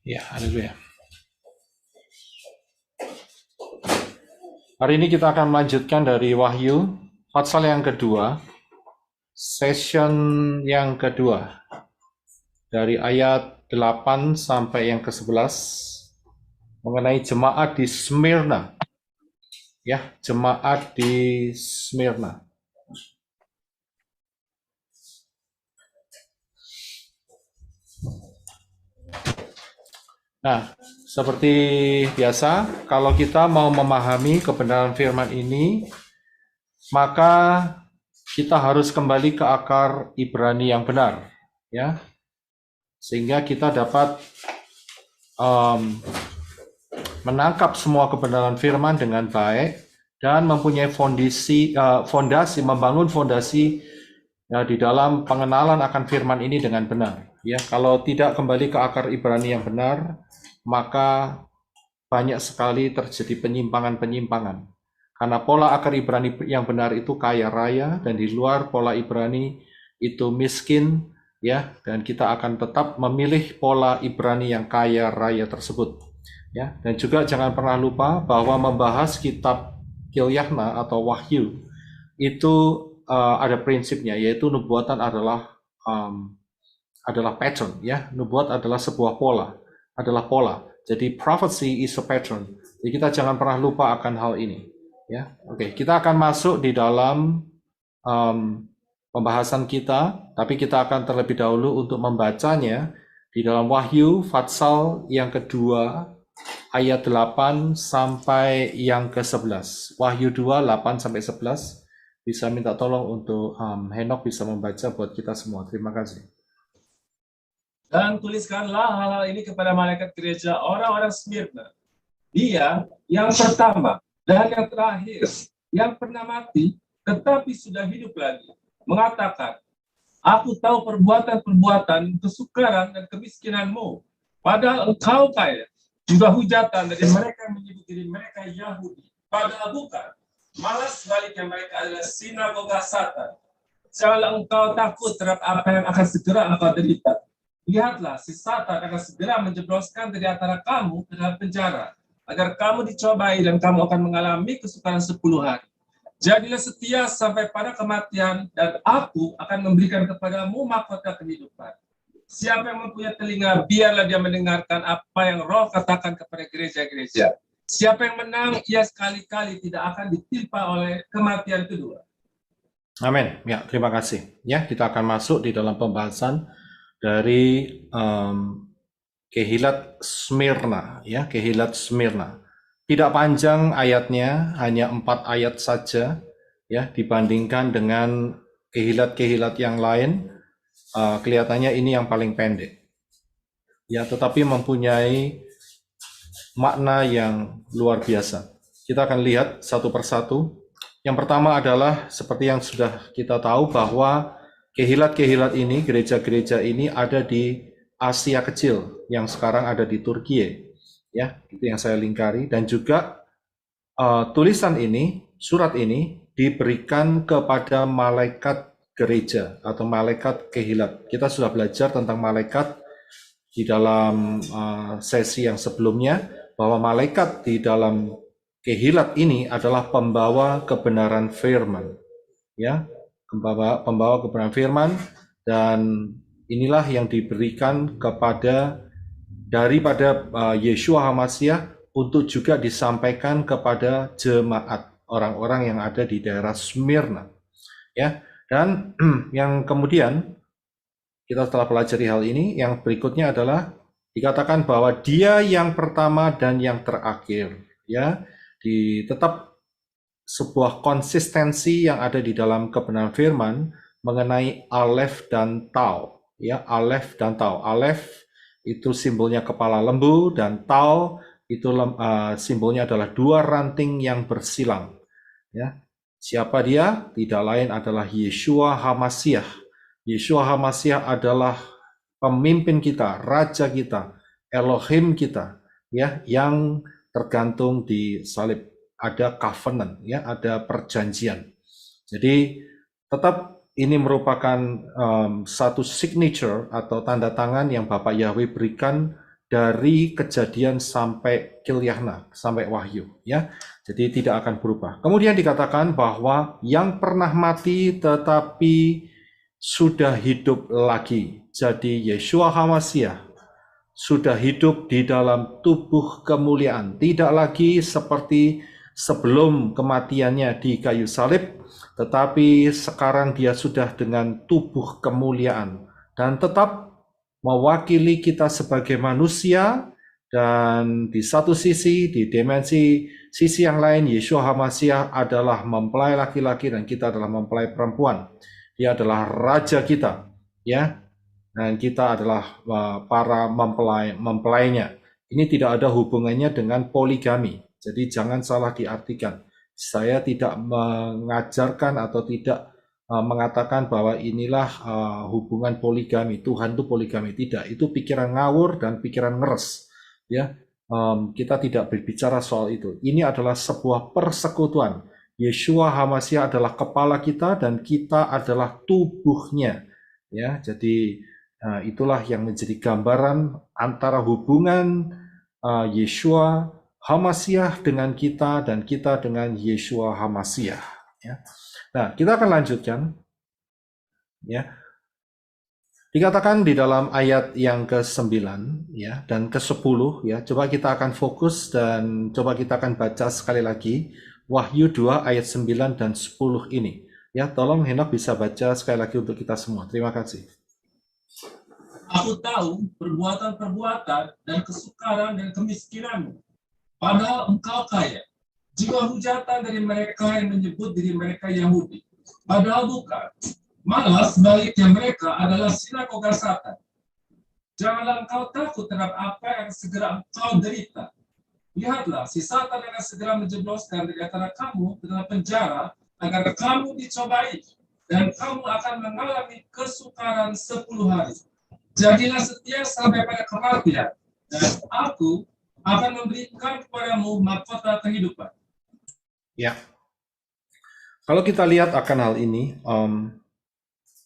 Ya, haleluya. Hari ini kita akan melanjutkan dari Wahyu, pasal yang kedua, session yang kedua, dari ayat 8 sampai yang ke-11, mengenai jemaat di Smyrna. Ya, jemaat di Smyrna. Nah, seperti biasa, kalau kita mau memahami kebenaran firman ini, maka kita harus kembali ke akar Ibrani yang benar, ya, sehingga kita dapat menangkap semua kebenaran firman dengan baik dan mempunyai fondasi, membangun fondasi ya, di dalam pengenalan akan firman ini dengan benar. Ya, kalau tidak kembali ke akar Ibrani yang benar, maka banyak sekali terjadi penyimpangan-penyimpangan. Karena pola akar Ibrani yang benar itu kaya raya, dan di luar pola Ibrani itu miskin, ya, dan kita akan tetap memilih pola Ibrani yang kaya raya tersebut. Ya, dan juga jangan pernah lupa bahwa membahas kitab Kilyahna atau Wahyu itu ada prinsipnya, yaitu nubuatan adalah pattern, ya. Nubuat adalah sebuah pola. Jadi prophecy is a pattern. Jadi kita jangan pernah lupa akan hal ini, ya. Oke, kita akan masuk di dalam pembahasan kita, tapi kita akan terlebih dahulu untuk membacanya di dalam Wahyu pasal yang kedua ayat 8 sampai yang ke-11. Wahyu 2 8 sampai 11. Bisa minta tolong untuk Henok bisa membaca buat kita semua. Terima kasih. Dan tuliskanlah hal-hal ini kepada malaikat gereja orang-orang Smyrna. Dia yang pertama dan yang terakhir, yang pernah mati, tetapi sudah hidup lagi, mengatakan, aku tahu perbuatan-perbuatan kesukaran dan kemiskinanmu, padahal engkau kaya, juga hujatan dari mereka yang menyebut diri mereka Yahudi, padahal bukan. Malah sebaliknya mereka adalah sinagoga Satan. Janganlah engkau takut terhadap apa yang akan segera engkau derita. Lihatlah, si Satan akan segera menjebloskan dari antara kamu ke dalam penjara, agar kamu dicobai dan kamu akan mengalami kesukaran 10 hari. Jadilah setia sampai pada kematian, dan aku akan memberikan kepadamu mahkota kehidupan. Siapa yang mempunyai telinga, biarlah dia mendengarkan apa yang Roh katakan kepada gereja-gereja. Siapa yang menang, ia sekali-kali tidak akan ditimpa oleh kematian kedua. Amin. Ya, terima kasih. Ya, kita akan masuk di dalam pembahasan dari Kehilat Smyrna, ya, Kehilat Smyrna. Tidak panjang ayatnya, hanya 4 ayat saja, ya, dibandingkan dengan kehilat-kehilat yang lain. Kelihatannya ini yang paling pendek, ya, tetapi mempunyai makna yang luar biasa. Kita akan lihat satu persatu. Yang pertama adalah seperti yang sudah kita tahu bahwa kehilat-kehilat ini, gereja-gereja ini ada di Asia Kecil yang sekarang ada di Turki, ya, itu yang saya lingkari. Dan juga tulisan ini, surat ini diberikan kepada malaikat gereja atau malaikat kehilat. Kita sudah belajar tentang malaikat di dalam sesi yang sebelumnya, bahwa malaikat di dalam kehilat ini adalah pembawa kebenaran firman, ya, pembawa kebenaran firman, dan inilah yang diberikan daripada Yeshua HaMashiach untuk juga disampaikan kepada jemaat orang-orang yang ada di daerah Smyrna, ya. Dan yang kemudian kita telah pelajari hal ini, yang berikutnya adalah dikatakan bahwa dia yang pertama dan yang terakhir, ya, tetap sebuah konsistensi yang ada di dalam kebenaran firman mengenai Aleph dan Tau, ya, Aleph dan Tau. Aleph itu simbolnya kepala lembu, dan Tau itu simbolnya adalah 2 ranting yang bersilang, ya. Siapa dia? Tidak lain adalah Yeshua HaMashiach. Yeshua HaMashiach adalah pemimpin kita, raja kita, Elohim kita, ya, yang tergantung di salib. Ada covenant, ya, ada perjanjian. Jadi tetap ini merupakan satu signature atau tanda tangan yang Bapak Yahweh berikan dari Kejadian sampai Kilyahna, sampai Wahyu, ya. Jadi tidak akan berubah. Kemudian dikatakan bahwa yang pernah mati tetapi sudah hidup lagi. Jadi Yeshua HaMashiach sudah hidup di dalam tubuh kemuliaan, tidak lagi seperti sebelum kematiannya di kayu salib, tetapi sekarang dia sudah dengan tubuh kemuliaan dan tetap mewakili kita sebagai manusia. Dan di satu sisi, di dimensi sisi yang lain, Yeshua HaMashiach adalah mempelai laki-laki dan kita adalah mempelai perempuan. Dia adalah raja kita, ya, dan kita adalah para mempelainya. Ini tidak ada hubungannya dengan poligami. Jadi jangan salah diartikan. Saya tidak mengajarkan atau tidak mengatakan bahwa inilah hubungan poligami. Tuhan itu poligami. Tidak. Itu pikiran ngawur dan pikiran ngeres. Ya, kita tidak berbicara soal itu. Ini adalah sebuah persekutuan. Yeshua HaMashiach adalah kepala kita dan kita adalah tubuhnya. Ya, jadi itulah yang menjadi gambaran antara hubungan Yeshua HaMashiach dengan kita dan kita dengan Yeshua HaMashiach. Ya. Nah, kita akan lanjutkan. Ya. Dikatakan di dalam ayat yang ke-9 ya dan ke-10 ya. Coba kita akan fokus dan coba kita akan baca sekali lagi Wahyu 2 ayat 9 dan 10 ini. Ya, tolong Henok bisa baca sekali lagi untuk kita semua. Terima kasih. Aku tahu perbuatan-perbuatan dan kesukaran dan kemiskinanmu, padahal engkau kaya. Jiwa hujatan dari mereka yang menyebut diri mereka Yahudi, padahal bukan. Malah sebaliknya mereka adalah sinagoga Satan. Janganlah engkau takut terhadap apa yang segera engkau derita. Lihatlah, si Satan akan segera menjebloskan dari antara kamu ke dalam penjara agar kamu dicobai, dan kamu akan mengalami kesukaran 10 hari. Jadilah setia sampai pada kematian, dan aku akan memberikan kepadamu mahkota kehidupan. Ya, kalau kita lihat akan hal ini,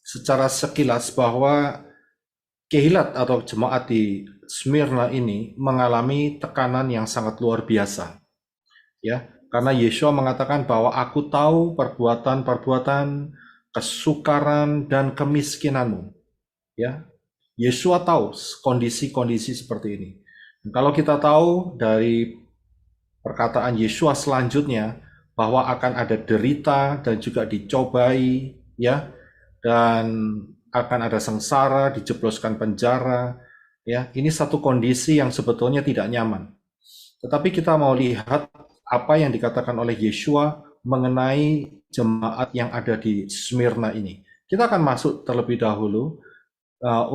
secara sekilas bahwa kehilat atau jemaat di Smyrna ini mengalami tekanan yang sangat luar biasa. Ya, karena Yeshua mengatakan bahwa aku tahu perbuatan-perbuatan, kesukaran dan kemiskinanmu. Ya, Yeshua tahu kondisi-kondisi seperti ini. Dan kalau kita tahu dari perkataan Yeshua selanjutnya bahwa akan ada derita dan juga dicobai, ya, dan akan ada sengsara, dijebloskan penjara, ya. Ini satu kondisi yang sebetulnya tidak nyaman. Tetapi kita mau lihat apa yang dikatakan oleh Yeshua mengenai jemaat yang ada di Smyrna ini. Kita akan masuk terlebih dahulu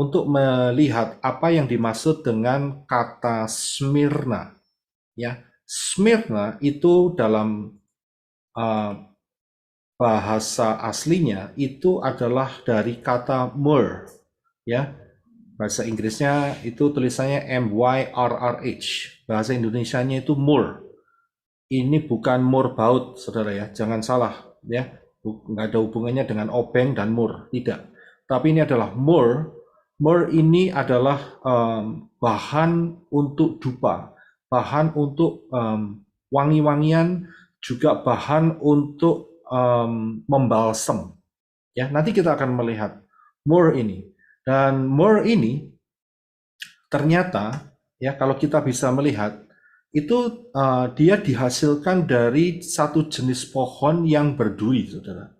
untuk melihat apa yang dimaksud dengan kata Smyrna. Ya, Smyrna itu dalam bahasa aslinya itu adalah dari kata myrrh, ya. Bahasa Inggrisnya itu tulisannya MYRRH. Bahasa Indonesianya itu myrrh. Ini bukan murbaut, saudara ya. Jangan salah, ya. Nggak ada hubungannya dengan obeng dan mur, tidak. Tapi ini adalah myrrh. Myrrh ini adalah bahan untuk dupa, bahan untuk wangi-wangian, juga bahan untuk membalsem. Ya, nanti kita akan melihat myrrh ini. Dan myrrh ini ternyata ya kalau kita bisa melihat itu dia dihasilkan dari satu jenis pohon yang berduri, saudara.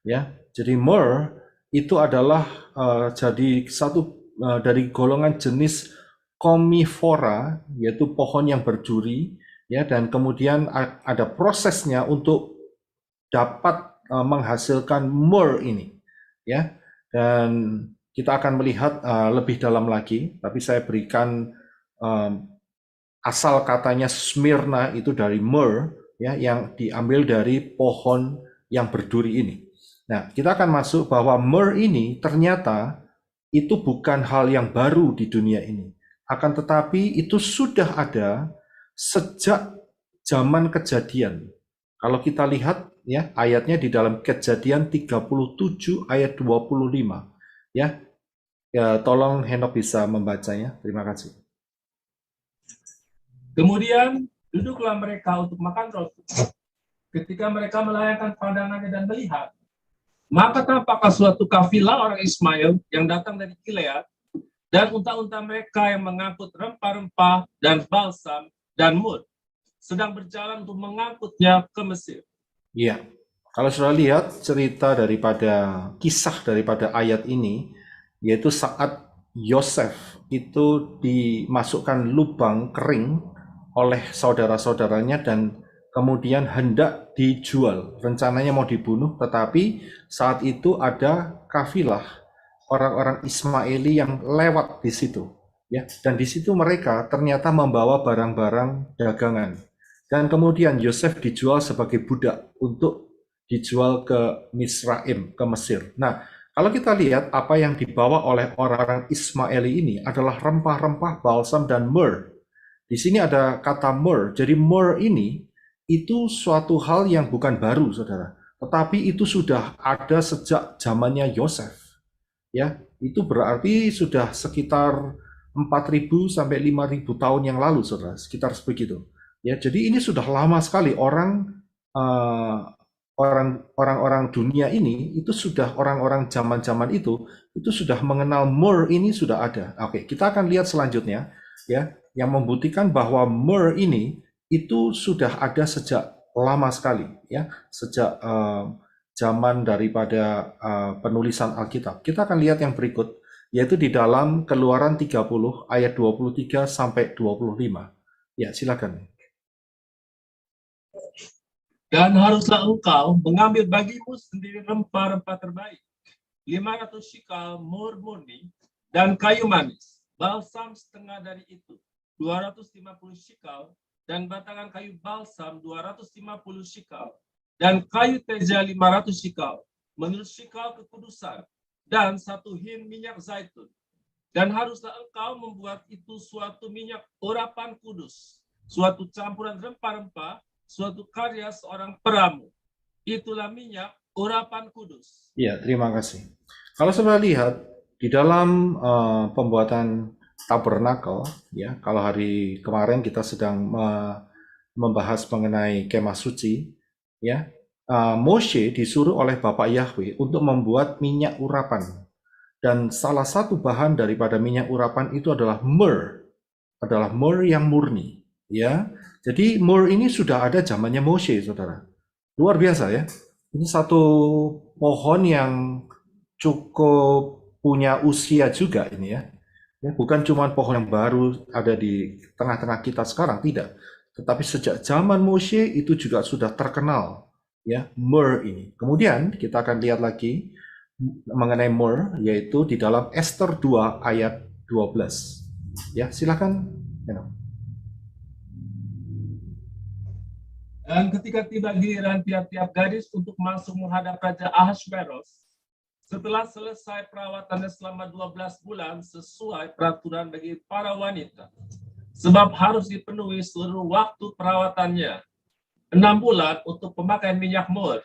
Ya, jadi myrrh itu adalah jadi satu dari golongan jenis komifora, yaitu pohon yang berduri, ya, dan kemudian ada prosesnya untuk dapat menghasilkan myrrh ini, ya. Dan kita akan melihat lebih dalam lagi, tapi saya berikan asal katanya Smyrna itu dari myrrh, ya, yang diambil dari pohon yang berduri ini. Nah, kita akan masuk bahwa myrrh ini ternyata itu bukan hal yang baru di dunia ini. Akan tetapi itu sudah ada sejak zaman Kejadian. Kalau kita lihat ya ayatnya di dalam Kejadian 37 ayat 25 ya. Ya, tolong Henok bisa membacanya. Terima kasih. Kemudian duduklah mereka untuk makan roti. Ketika mereka melayangkan pandangannya dan melihat, maka tampaklah suatu kafilah orang Ismail yang datang dari Gilead, dan unta-unta mereka yang mengangkut rempah-rempah dan balsam dan mur, sedang berjalan untuk mengangkutnya ke Mesir. Iya, kalau sudah lihat cerita daripada kisah daripada ayat ini, yaitu saat Yosef itu dimasukkan lubang kering oleh saudara-saudaranya dan kemudian hendak dijual. Rencananya mau dibunuh, tetapi saat itu ada kafilah orang-orang Ismaili yang lewat di situ. Ya, dan di situ mereka ternyata membawa barang-barang dagangan. Dan kemudian Yosef dijual sebagai budak untuk dijual ke Misraim, ke Mesir. Nah, kalau kita lihat apa yang dibawa oleh orang-orang Ismaili ini adalah rempah-rempah, balsam, dan myrrh. Di sini ada kata myrrh. Jadi myrrh ini itu suatu hal yang bukan baru, saudara. Tetapi itu sudah ada sejak zamannya Yosef. Ya, itu berarti sudah sekitar 4.000 sampai 5.000 tahun yang lalu, saudara. Sekitar begitu. Ya, jadi ini sudah lama sekali orang-orang dunia ini itu sudah orang-orang zaman-zaman itu sudah mengenal myrrh ini sudah ada. Oke, kita akan lihat selanjutnya ya, yang membuktikan bahwa myrrh ini itu sudah ada sejak lama sekali ya, sejak zaman daripada penulisan Alkitab. Kita akan lihat yang berikut, yaitu di dalam Keluaran 30 ayat 23 sampai 25. Ya, silakan. Dan haruslah engkau mengambil bagimu sendiri rempah-rempah terbaik, 500 shikal mur murni, dan kayu manis, balsam setengah dari itu, 250 shikal, dan batangan kayu balsam 250 shikal, dan kayu teja 500 shikal, menurut shikal kekudusan, dan 1 hin minyak zaitun. Dan haruslah engkau membuat itu suatu minyak urapan kudus, suatu campuran rempah-rempah, suatu karya seorang peramu. Itulah minyak urapan kudus. Ya, terima kasih. Kalau sudah lihat di dalam pembuatan tabernakel, ya, kalau hari kemarin kita sedang membahas mengenai kemah suci, ya, Moshe disuruh oleh Bapak Yahweh untuk membuat minyak urapan, dan salah satu bahan daripada minyak urapan itu adalah myrrh yang murni, ya. Jadi myrrh ini sudah ada zamannya Moshe, saudara. Luar biasa ya. Ini satu pohon yang cukup punya usia juga ini ya. Ya, bukan cuma pohon yang baru ada di tengah-tengah kita sekarang, tidak. Tetapi sejak zaman Moshe itu juga sudah terkenal ya, myrrh ini. Kemudian kita akan lihat lagi mengenai myrrh, yaitu di dalam Ester 2 ayat 12. Ya, silakan. Dan ketika tiba giliran tiap-tiap gadis untuk masuk menghadap Raja Ahasveros, setelah selesai perawatannya selama 12 bulan sesuai peraturan bagi para wanita, sebab harus dipenuhi seluruh waktu perawatannya, 6 bulan untuk pemakaian minyak mur,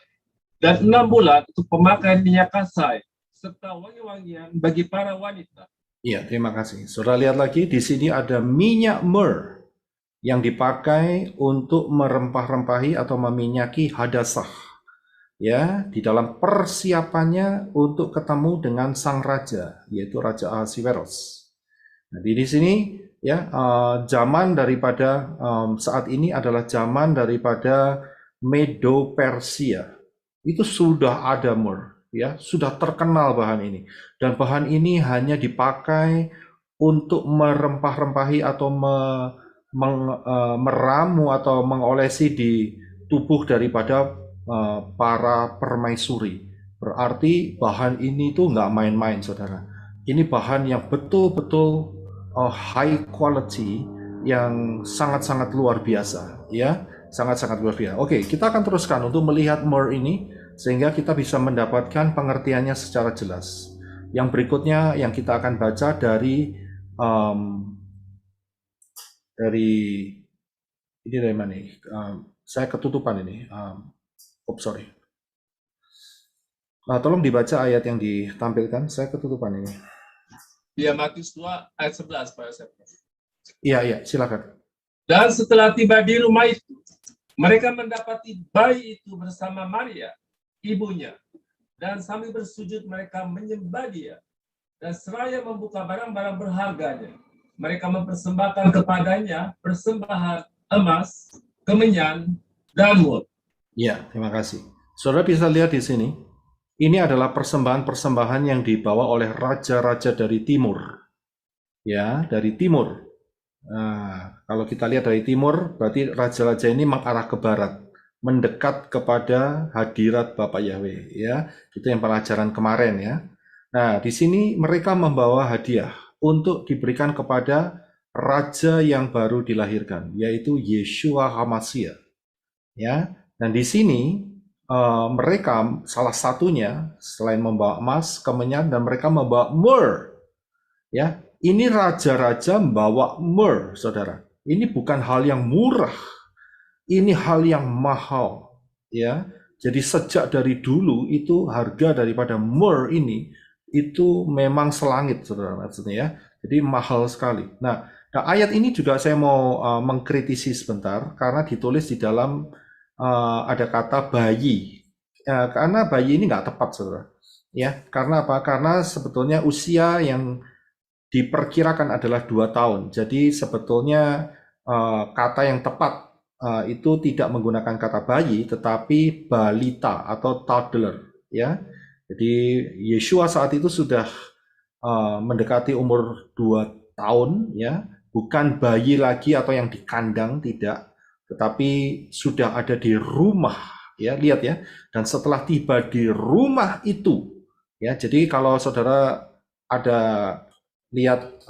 dan 6 bulan untuk pemakaian minyak kasai, serta wangi-wangian bagi para wanita. Iya, terima kasih. Saudara lihat lagi, di sini ada minyak mur yang dipakai untuk merempah-rempahi atau meminyaki hadasah. Ya, di dalam persiapannya untuk ketemu dengan sang raja, yaitu Raja Ahasveros. Nah, di sini ya, zaman daripada saat ini adalah zaman daripada Medo Persia. Itu sudah ada mur, ya, sudah terkenal bahan ini. Dan bahan ini hanya dipakai untuk merempah-rempahi atau meramu atau mengolesi di tubuh daripada para permaisuri. Berarti bahan ini tuh nggak main-main, saudara. Ini bahan yang betul-betul high quality, yang sangat-sangat luar biasa, ya, sangat-sangat luar biasa. Oke, kita akan teruskan untuk melihat myrrh ini sehingga kita bisa mendapatkan pengertiannya secara jelas. Yang berikutnya yang kita akan baca dari ini dari mana nih? Saya ketutupan ini. Sorry. Nah, tolong dibaca ayat yang ditampilkan. Saya ketutupan ini. Ya, Matius 2 ayat 11, Pak Yosef. Iya, silakan. Dan setelah tiba di rumah itu, mereka mendapati bayi itu bersama Maria, ibunya. Dan sambil bersujud mereka menyembah dia. Dan seraya membuka barang-barang berharganya, mereka mempersembahkan kepadanya persembahan emas, kemenyan, dan mur. Ya, terima kasih. Saudara bisa lihat di sini, ini adalah persembahan-persembahan yang dibawa oleh raja-raja dari timur. Ya, dari timur. Nah, kalau kita lihat dari timur, berarti raja-raja ini mengarah ke barat, mendekat kepada hadirat Bapak Yahweh. Ya, itu yang pelajaran kemarin ya. Nah, di sini mereka membawa hadiah untuk diberikan kepada raja yang baru dilahirkan, yaitu Yeshua HaMashiach. Ya, dan di sini mereka salah satunya selain membawa emas, kemenyan, dan mereka membawa myrrh. Ya, ini raja-raja membawa myrrh, saudara. Ini bukan hal yang murah, ini hal yang mahal. Ya, jadi sejak dari dulu itu harga daripada myrrh ini itu memang selangit, saudara, maksudnya ya. Jadi mahal sekali. Nah, ayat ini juga saya mau mengkritisi sebentar karena ditulis di dalam ada kata bayi. Karena bayi ini nggak tepat, saudara. Ya, karena apa? Karena sebetulnya usia yang diperkirakan adalah 2 tahun. Jadi sebetulnya kata yang tepat itu tidak menggunakan kata bayi, tetapi balita atau toddler. Ya, jadi Yeshua saat itu sudah mendekati umur 2 tahun, ya, bukan bayi lagi atau yang dikandang, tidak, tetapi sudah ada di rumah, ya, lihat ya. Dan setelah tiba di rumah itu, ya, jadi kalau saudara ada lihat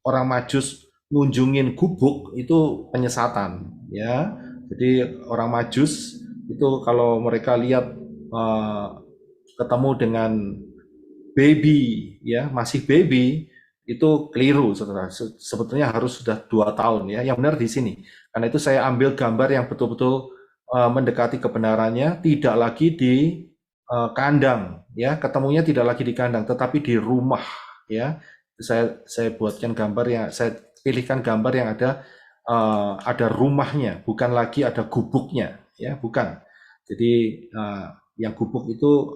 orang Majus ngunjungin gubuk itu penyesatan, ya. Jadi orang Majus itu kalau mereka lihat ketemu dengan baby, ya, masih baby, itu keliru, saudara. Sebetulnya harus sudah 2 tahun, ya. Yang benar di sini. Karena itu saya ambil gambar yang betul-betul mendekati kebenarannya, tidak lagi di kandang, ya. Ketemunya tidak lagi di kandang, tetapi di rumah, ya. Saya buatkan gambar yang saya pilihkan gambar yang ada rumahnya, bukan lagi ada gubuknya, ya, bukan. Jadi yang gubuk itu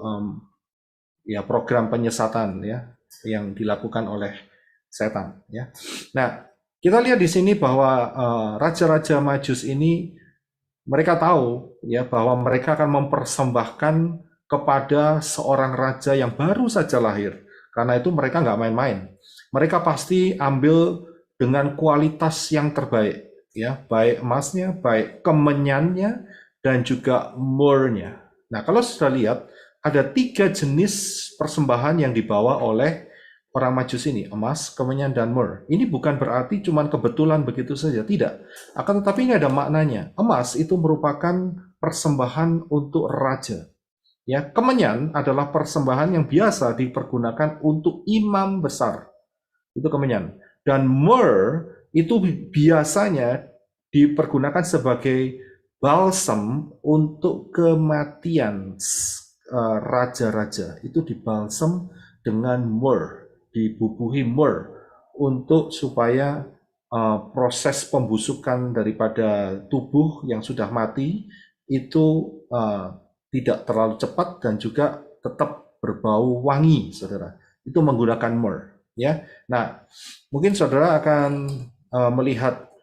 ya program penyesatan, ya, yang dilakukan oleh setan, ya. Nah, kita lihat di sini bahwa raja-raja Majus ini mereka tahu, ya, bahwa mereka akan mempersembahkan kepada seorang raja yang baru saja lahir. Karena itu mereka nggak main-main. Mereka pasti ambil dengan kualitas yang terbaik, ya, baik emasnya, baik kemenyannya, dan juga murnya. Nah, kalau sudah lihat, ada 3 jenis persembahan yang dibawa oleh orang Majus ini, emas, kemenyan, dan mur. Ini bukan berarti cuma kebetulan begitu saja, tidak. Akan tetapi ini ada maknanya. Emas itu merupakan persembahan untuk raja. Ya, kemenyan adalah persembahan yang biasa dipergunakan untuk imam besar. Itu kemenyan. Dan mur itu biasanya dipergunakan sebagai balsam untuk kematian raja-raja. Itu dibalsam dengan mur, dibubuhi mur untuk supaya proses pembusukan daripada tubuh yang sudah mati itu tidak terlalu cepat dan juga tetap berbau wangi, saudara. Itu menggunakan mur, ya. Nah, mungkin saudara akan melihat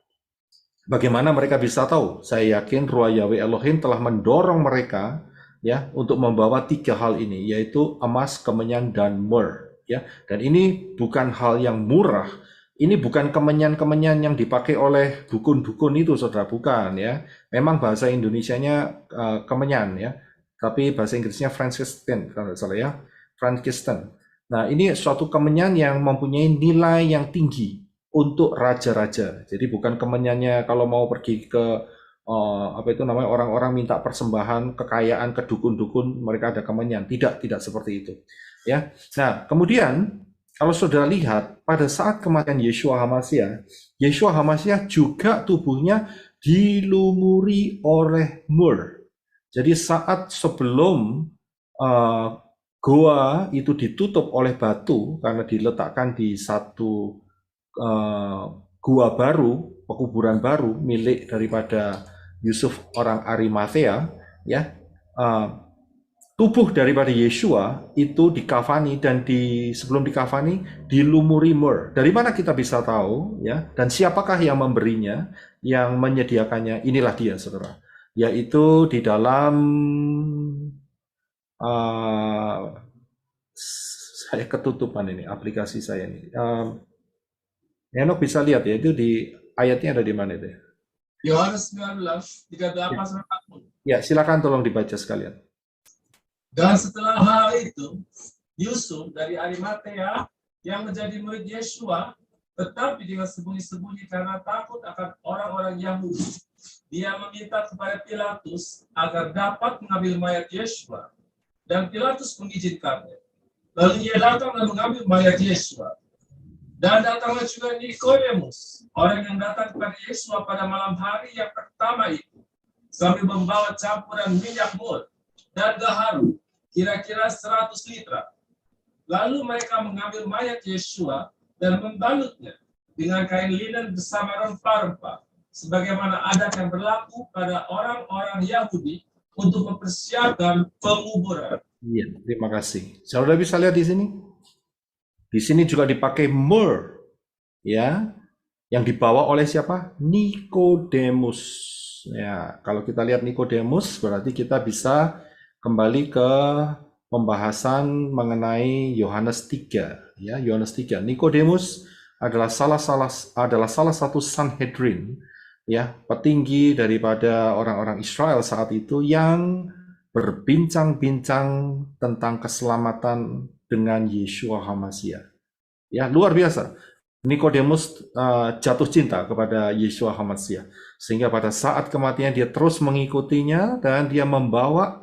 bagaimana mereka bisa tahu. Saya yakin Ruah Yahweh Elohim telah mendorong mereka, ya, untuk membawa 3 hal ini, yaitu emas, kemenyan, dan mur, ya. Dan ini bukan hal yang murah. Ini bukan kemenyan-kemenyan yang dipakai oleh dukun-dukun itu, saudara, bukan, ya. Memang bahasa Indonesianya kemenyan, ya, tapi bahasa Inggrisnya Franciscan, kalau tidak salah, ya, Franciscan. Nah, ini suatu kemenyan yang mempunyai nilai yang tinggi untuk raja-raja. Jadi bukan kemenyannya kalau mau pergi ke apa itu namanya, orang-orang minta persembahan kekayaan ke dukun-dukun, mereka ada kemenyan. Tidak seperti itu, ya. Nah, kemudian kalau saudara lihat pada saat kematian Yeshua HaMashiach juga tubuhnya dilumuri oleh mur. Jadi saat sebelum goa itu ditutup oleh batu karena diletakkan di satu gua baru, pekuburan baru milik daripada Yusuf orang Arimatea, ya, tubuh daripada Yeshua itu dikafani, dan sebelum dikafani dilumuri mur. Dari mana kita bisa tahu, ya? Dan siapakah yang memberinya, yang menyediakannya? Inilah dia, saudara. Yaitu di dalam saya ketutupan ini aplikasi saya ini. Enok bisa lihat ya, itu di ayatnya ada di mana itu? Yohanes 19, 38-40. Ya, silakan tolong dibaca sekalian. Dan setelah hal itu, Yusuf dari Arimatea yang menjadi murid Yeshua, tetapi dengan sembunyi-sembunyi karena takut akan orang-orang Yahudi, dia meminta kepada Pilatus agar dapat mengambil mayat Yeshua, dan Pilatus mengizinkannya. Lalu ia datang dan mengambil mayat Yeshua. Dan datanglah juga Nikodemus, orang yang datang kepada Yeshua pada malam hari yang pertama itu, sambil membawa campuran minyak mur dan gaharu, kira-kira 100 liter. Lalu mereka mengambil mayat Yeshua dan membalutnya dengan kain linen bersama rempah-rempah, sebagaimana adat yang berlaku pada orang-orang Yahudi untuk mempersiapkan penguburan. Iya, terima kasih. Saudara bisa lihat di sini? Di sini juga dipakai myrrh, ya, yang dibawa oleh siapa? Nikodemus. Ya, kalau kita lihat Nikodemus, berarti kita bisa kembali ke pembahasan mengenai Yohanes 3, ya, Yohanes 3. Nikodemus adalah salah satu Sanhedrin, ya, petinggi daripada orang-orang Israel saat itu yang berbincang-bincang tentang keselamatan dengan Yeshua HaMashiach. Ya, luar biasa. Nikodemus jatuh cinta kepada Yeshua HaMashiach, sehingga pada saat kematian dia terus mengikutinya, dan dia membawa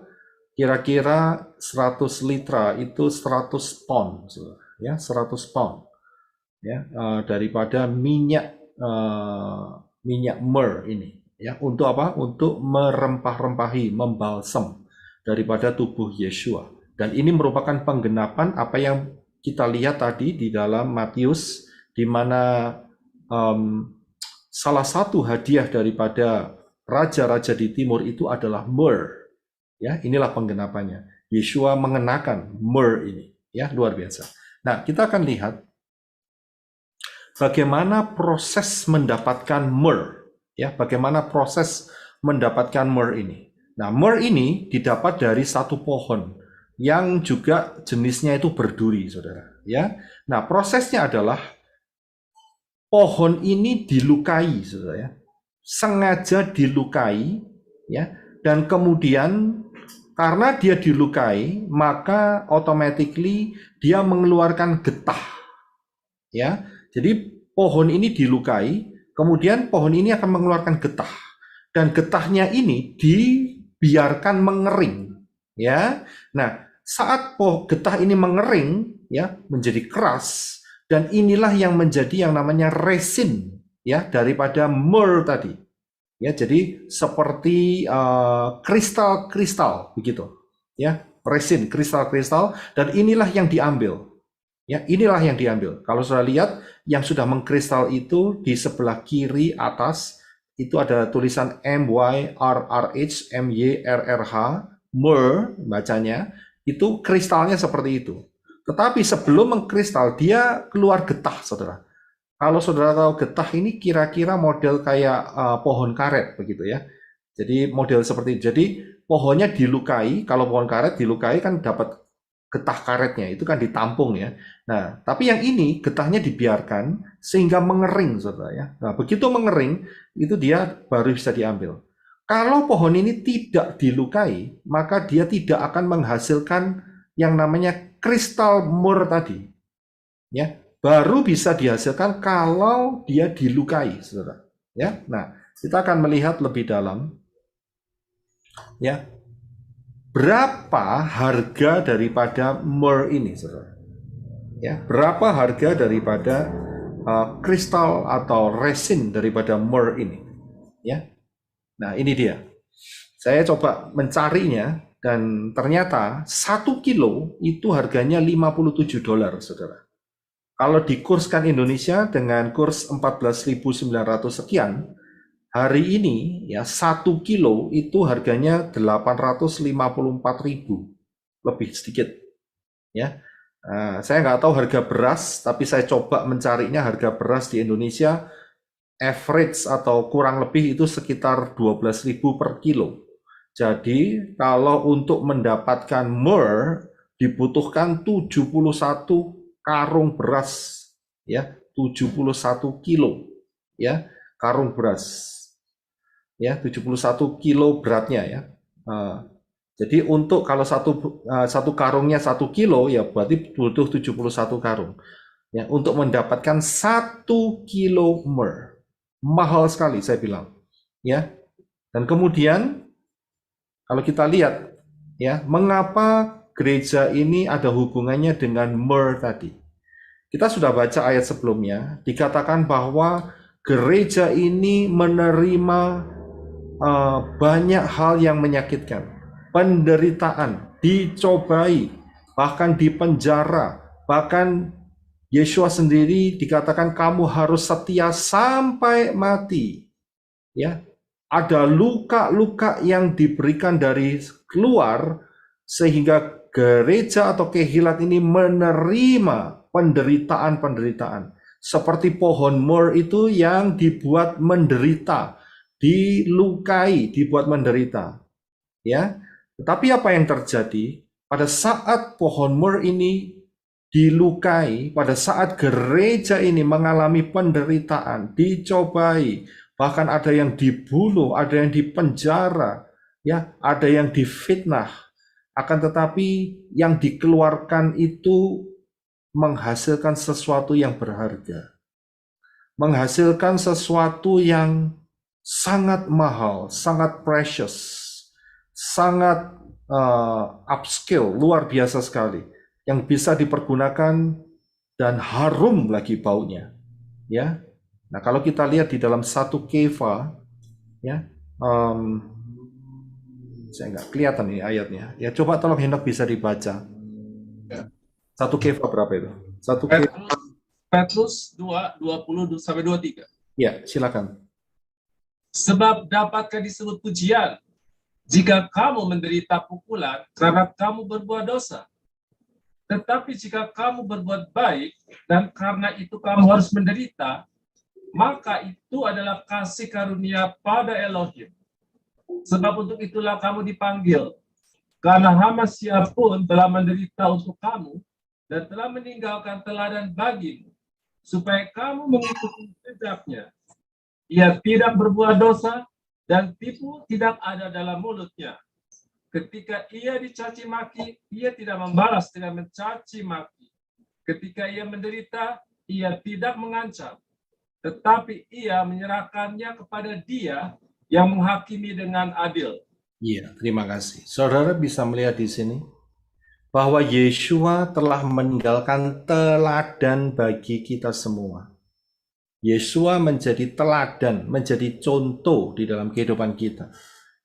kira-kira 100 liter, itu 100 ton, ya, 100 ton, ya, daripada minyak myrrh ini, ya, untuk apa? Untuk merempah-rempahi, membalsam daripada tubuh Yeshua. Dan ini merupakan penggenapan apa yang kita lihat tadi di dalam Matius, di mana salah satu hadiah daripada raja-raja di timur itu adalah myrrh. Ya, inilah penggenapannya. Yeshua mengenakan myrrh ini, ya, luar biasa. Nah, kita akan lihat bagaimana proses mendapatkan myrrh, ya, bagaimana proses mendapatkan myrrh ini. Nah, myrrh ini didapat dari satu pohon yang juga jenisnya itu berduri, saudara. Ya, nah, prosesnya adalah pohon ini dilukai, saudara, ya, sengaja dilukai, ya, dan kemudian karena dia dilukai, maka automatically dia mengeluarkan getah, ya. Jadi pohon ini dilukai, kemudian pohon ini akan mengeluarkan getah, dan getahnya ini dibiarkan mengering, ya. Nah, saat getah ini mengering, ya, menjadi keras, dan inilah yang menjadi yang namanya resin, ya, daripada myrrh tadi, ya. Jadi seperti kristal-kristal begitu, ya, resin, kristal-kristal, dan inilah yang diambil, ya, inilah yang diambil. Kalau sudah lihat yang sudah mengkristal itu di sebelah kiri atas itu ada tulisan MYRRH, MYRRH, myrrh bacanya. Itu kristalnya seperti itu. Tetapi sebelum mengkristal, dia keluar getah, saudara. Kalau saudara tahu getah ini kira-kira model kayak pohon karet, begitu ya. Jadi model seperti itu. Jadi pohonnya dilukai, kalau pohon karet dilukai kan dapat getah karetnya, itu kan ditampung ya. Nah, tapi yang ini getahnya dibiarkan sehingga mengering, saudara ya. Nah, begitu mengering, itu dia baru bisa diambil. Kalau pohon ini tidak dilukai, maka dia tidak akan menghasilkan yang namanya kristal myrrh tadi. Ya, baru bisa dihasilkan kalau dia dilukai, saudara. Ya, nah, kita akan melihat lebih dalam. Ya, berapa harga daripada myrrh ini, saudara? Ya, berapa harga daripada kristal atau resin daripada myrrh ini? Ya. Nah, ini dia. Saya coba mencarinya, dan ternyata 1 kilo itu harganya $57, saudara. Kalau dikurskan Indonesia dengan kurs 14.900 sekian, hari ini ya 1 kilo itu harganya 854.000, lebih sedikit ya. Saya nggak tahu harga beras, tapi saya coba mencarinya harga beras di Indonesia average atau kurang lebih itu sekitar 12.000 per kilo. Jadi kalau untuk mendapatkan myrrh dibutuhkan 71 karung beras ya, 71 kilo ya, karung beras ya, 71 kilo beratnya ya. Jadi untuk kalau satu karungnya 1 kilo ya berarti butuh 71 karung ya untuk mendapatkan 1 kilo myrrh. Mahal sekali saya bilang ya. Dan kemudian kalau kita lihat ya, mengapa gereja ini ada hubungannya dengan myrrh tadi? Kita sudah baca ayat sebelumnya, dikatakan bahwa gereja ini menerima banyak hal yang menyakitkan, penderitaan, dicobai, bahkan dipenjara, bahkan Yesua sendiri dikatakan kamu harus setia sampai mati. Ya, ada luka-luka yang diberikan dari luar sehingga gereja atau kehilat ini menerima penderitaan-penderitaan. Seperti pohon myrrh itu yang dibuat menderita, dilukai, dibuat menderita. Ya, tetapi apa yang terjadi pada saat pohon myrrh ini dilukai, pada saat gereja ini mengalami penderitaan, dicobai, bahkan ada yang dibunuh, ada yang dipenjara, ya, ada yang difitnah. Akan tetapi yang dikeluarkan itu menghasilkan sesuatu yang berharga. Menghasilkan sesuatu yang sangat mahal, sangat precious, sangat upscale, luar biasa sekali, yang bisa dipergunakan dan harum lagi baunya. Ya, nah kalau kita lihat di dalam 1 Kefa, ya, saya nggak kelihatan ini ayatnya. Ya coba tolong Henok bisa dibaca. 1 Kefa berapa itu? 1 Kefa. Petrus 2, 20 sampai 23. Ya, silakan. Sebab dapatkah disebut pujian jika kamu menderita pukulan karena kamu berbuat dosa? Tetapi jika kamu berbuat baik dan karena itu kamu harus menderita, maka itu adalah kasih karunia pada Elohim. Sebab untuk itulah kamu dipanggil, karena Hamasya pun telah menderita untuk kamu dan telah meninggalkan teladan bagimu, supaya kamu mengikuti jejaknya. Ia tidak berbuat dosa dan tipu tidak ada dalam mulutnya. Ketika ia dicaci maki, ia tidak membalas dengan mencaci maki. Ketika ia menderita, ia tidak mengancam, tetapi ia menyerahkannya kepada Dia yang menghakimi dengan adil. Iya, terima kasih. Saudara bisa melihat di sini bahwa Yesua telah meninggalkan teladan bagi kita semua. Yesua menjadi teladan, menjadi contoh di dalam kehidupan kita.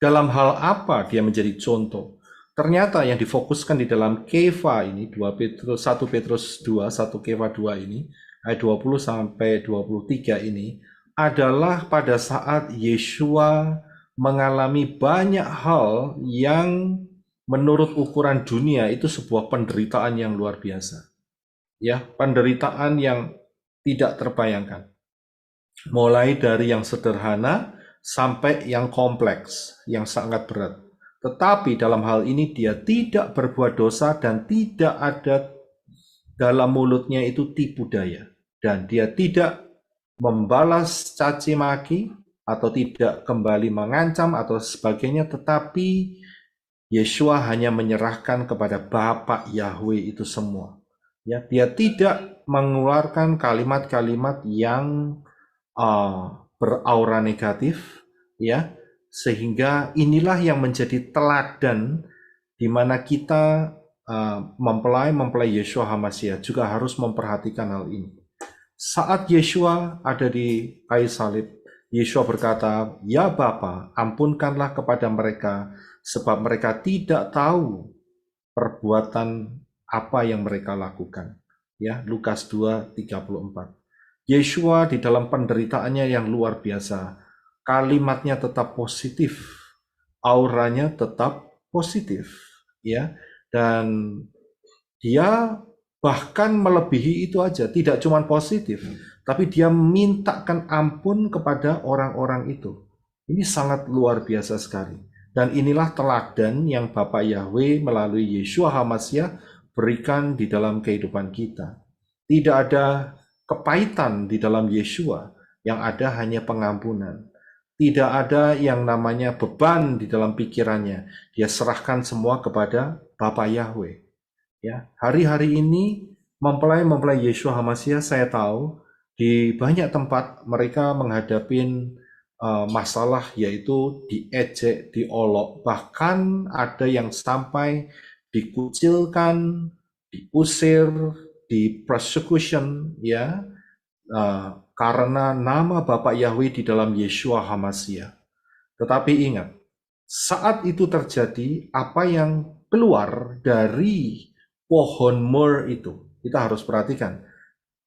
Dalam hal apa dia menjadi contoh? Ternyata yang difokuskan di dalam Kefa ini, 1 Petrus 2, 1 Kefa 2 ini, ayat 20 sampai 23 ini, adalah pada saat Yesua mengalami banyak hal yang menurut ukuran dunia itu sebuah penderitaan yang luar biasa. Ya, penderitaan yang tidak terbayangkan. Mulai dari yang sederhana sampai yang kompleks, yang sangat berat. Tetapi dalam hal ini dia tidak berbuat dosa dan tidak ada dalam mulutnya itu tipu daya. Dan dia tidak membalas caci maki atau tidak kembali mengancam atau sebagainya, tetapi Yesua hanya menyerahkan kepada Bapa Yahweh itu semua. Ya, dia tidak mengeluarkan kalimat-kalimat yang beraura negatif, ya, sehingga inilah yang menjadi teladan di mana kita mempelai Yesua HaMasyiah juga harus memperhatikan hal ini. Saat Yesua ada di kayu salib, Yesua berkata, "Ya Bapa, ampunkanlah kepada mereka, sebab mereka tidak tahu perbuatan apa yang mereka lakukan." Ya, Lukas 2:34. Yeshua di dalam penderitaannya yang luar biasa, kalimatnya tetap positif, auranya tetap positif, ya. Dan dia bahkan melebihi itu aja, tidak cuma positif, tapi dia mintakan ampun kepada orang-orang itu. Ini sangat luar biasa sekali. Dan inilah teladan yang Bapak Yahweh melalui Yeshua HaMashiach berikan di dalam kehidupan kita. Tidak ada kepahitan di dalam Yeshua, yang ada hanya pengampunan. Tidak ada yang namanya beban di dalam pikirannya. Dia serahkan semua kepada Bapak Yahweh. Ya, hari-hari ini mempelai-mempelai Yeshua HaMashiach, saya tahu di banyak tempat mereka menghadapi masalah, yaitu diejek, diolok, bahkan ada yang sampai dikucilkan, diusir, di persecution, ya, karena nama Bapak Yahweh di dalam Yeshua HaMashiach. Tetapi ingat, saat itu terjadi, apa yang keluar dari pohon mur itu, kita harus perhatikan.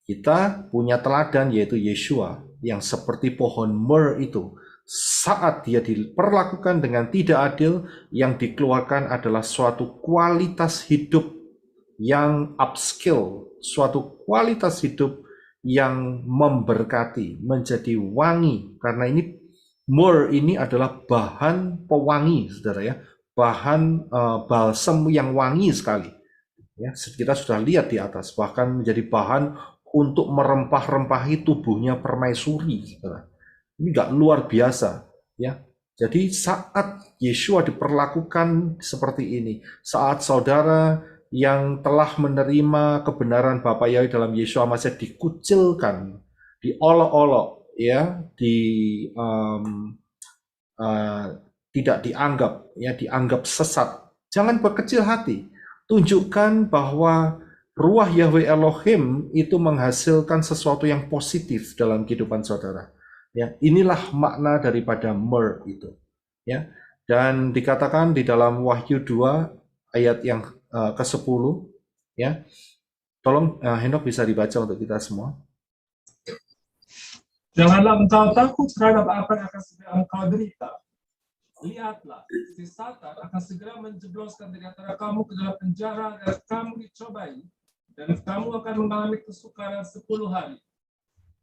Kita punya teladan, yaitu Yeshua, yang seperti pohon mur itu. Saat dia diperlakukan dengan tidak adil, yang dikeluarkan adalah suatu kualitas hidup yang upskill, suatu kualitas hidup yang memberkati, menjadi wangi. Karena ini mur ini adalah bahan pewangi, saudara ya, bahan balsam yang wangi sekali. Ya, kita sudah lihat di atas, bahkan menjadi bahan untuk merempah-rempahi tubuhnya permaisuri. Saudara. Ini nggak luar biasa, ya. Jadi saat Yeshua diperlakukan seperti ini, saat saudara yang telah menerima kebenaran Bapa Yahweh dalam Yeshua masih dikucilkan, diolok-olok, ya, tidak dianggap, ya, dianggap sesat. Jangan berkecil hati. Tunjukkan bahwa Ruah Yahweh Elohim itu menghasilkan sesuatu yang positif dalam kehidupan saudara. Ya, inilah makna daripada mur itu. Ya, dan dikatakan di dalam Wahyu 2 ayat yang ke-10, ya. Tolong Henok bisa dibaca untuk kita semua. Janganlah engkau takut terhadap apa yang akan segera engkau derita. Lihatlah, si Satan akan segera menjebloskan dari antara kamu ke dalam penjara dan kamu dicobai, dan kamu akan mengalami kesukaran 10 hari.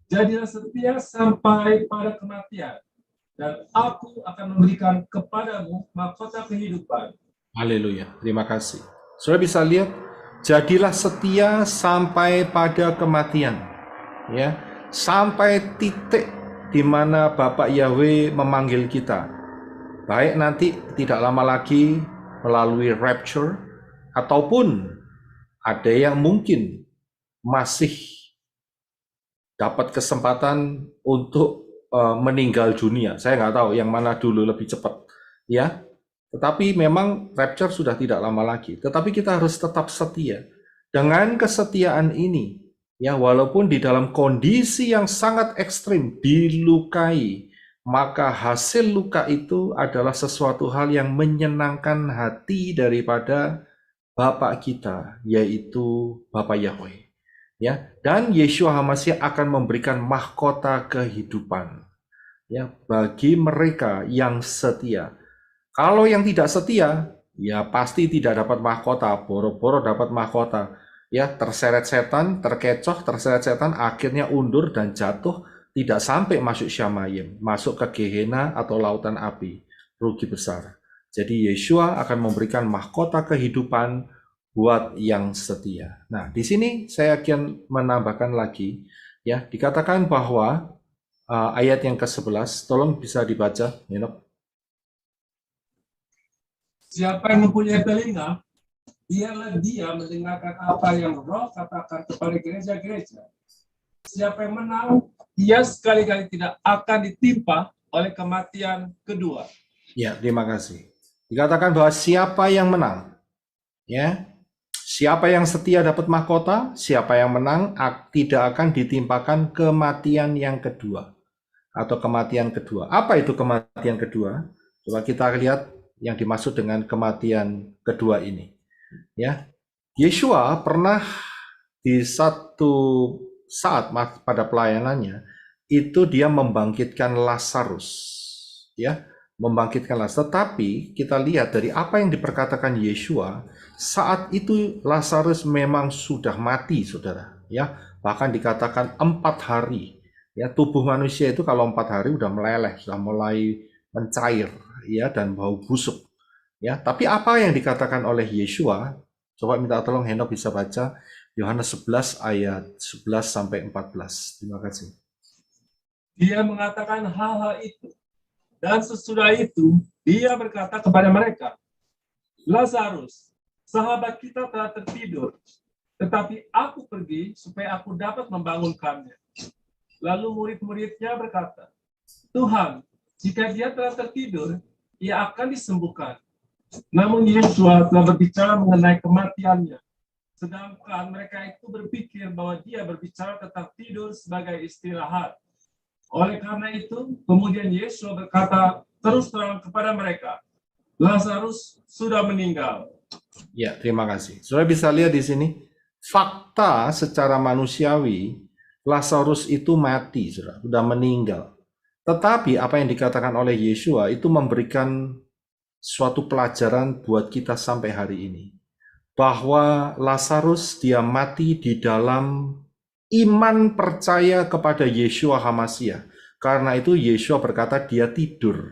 Jadilah setia sampai pada kematian, dan aku akan memberikan kepadamu mahkota kehidupan. Haleluya, terima kasih. Sudah bisa lihat, jadilah setia sampai pada kematian, ya, sampai titik di mana Bapak Yahweh memanggil kita. Baik nanti tidak lama lagi melalui rapture, ataupun ada yang mungkin masih dapat kesempatan untuk meninggal dunia. Saya nggak tahu yang mana dulu lebih cepat, ya. Tetapi memang rapture sudah tidak lama lagi. Tetapi kita harus tetap setia. Dengan kesetiaan ini, ya, walaupun di dalam kondisi yang sangat ekstrim, dilukai, maka hasil luka itu adalah sesuatu hal yang menyenangkan hati daripada Bapa kita, yaitu Bapa Yahweh. Ya, dan Yeshua HaMashiach akan memberikan mahkota kehidupan, ya, bagi mereka yang setia. Kalau yang tidak setia, ya pasti tidak dapat mahkota, boro-boro dapat mahkota. Ya, terseret setan, terkecoh, terseret setan, akhirnya undur dan jatuh, tidak sampai masuk Syamayim, masuk ke Gehenna atau lautan api. Rugi besar. Jadi Yeshua akan memberikan mahkota kehidupan buat yang setia. Nah, di sini saya akan menambahkan lagi, ya, dikatakan bahwa ayat yang ke-11, tolong bisa dibaca, Henok. Siapa yang mempunyai telinga, biarlah dia mendengarkan apa yang Roh katakan kepada gereja-gereja. Siapa yang menang, ia sekali-kali tidak akan ditimpa oleh kematian kedua. Ya, terima kasih. Dikatakan bahwa siapa yang menang, ya, siapa yang setia dapat mahkota, siapa yang menang tidak akan ditimpakan kematian yang kedua atau kematian kedua. Apa itu kematian kedua? Coba kita lihat yang dimaksud dengan kematian kedua ini. Ya, Yeshua pernah di satu saat pada pelayanannya itu dia membangkitkan Lazarus, ya, membangkitkan Lazarus. Tetapi kita lihat dari apa yang diperkatakan Yeshua, saat itu Lazarus memang sudah mati, saudara, ya, bahkan dikatakan 4 hari. Ya, tubuh manusia itu kalau 4 hari udah meleleh, sudah mulai mencair, ya, dan bau busuk. Ya, tapi apa yang dikatakan oleh Yeshua? Coba minta tolong Henok bisa baca Yohanes 11 ayat 11 sampai 14. Terima kasih. Dia mengatakan hal-hal itu. Dan sesudah itu, dia berkata kepada mereka, Lazarus, sahabat kita telah tertidur, tetapi aku pergi supaya aku dapat membangunkannya. Lalu murid-muridnya berkata, Tuhan, jika dia telah tertidur, ia akan disembuhkan. Namun Yeshua telah berbicara mengenai kematiannya. Sedangkan mereka itu berpikir bahwa dia berbicara tentang tidur sebagai istirahat. Oleh karena itu, kemudian Yesus berkata terus terang kepada mereka, Lazarus sudah meninggal. Ya, terima kasih. Sudah bisa lihat di sini, fakta secara manusiawi, Lazarus itu mati, sudah meninggal. Tetapi apa yang dikatakan oleh Yeshua itu memberikan suatu pelajaran buat kita sampai hari ini. Bahwa Lazarus dia mati di dalam iman percaya kepada Yeshua HaMashiach. Karena itu Yeshua berkata dia tidur.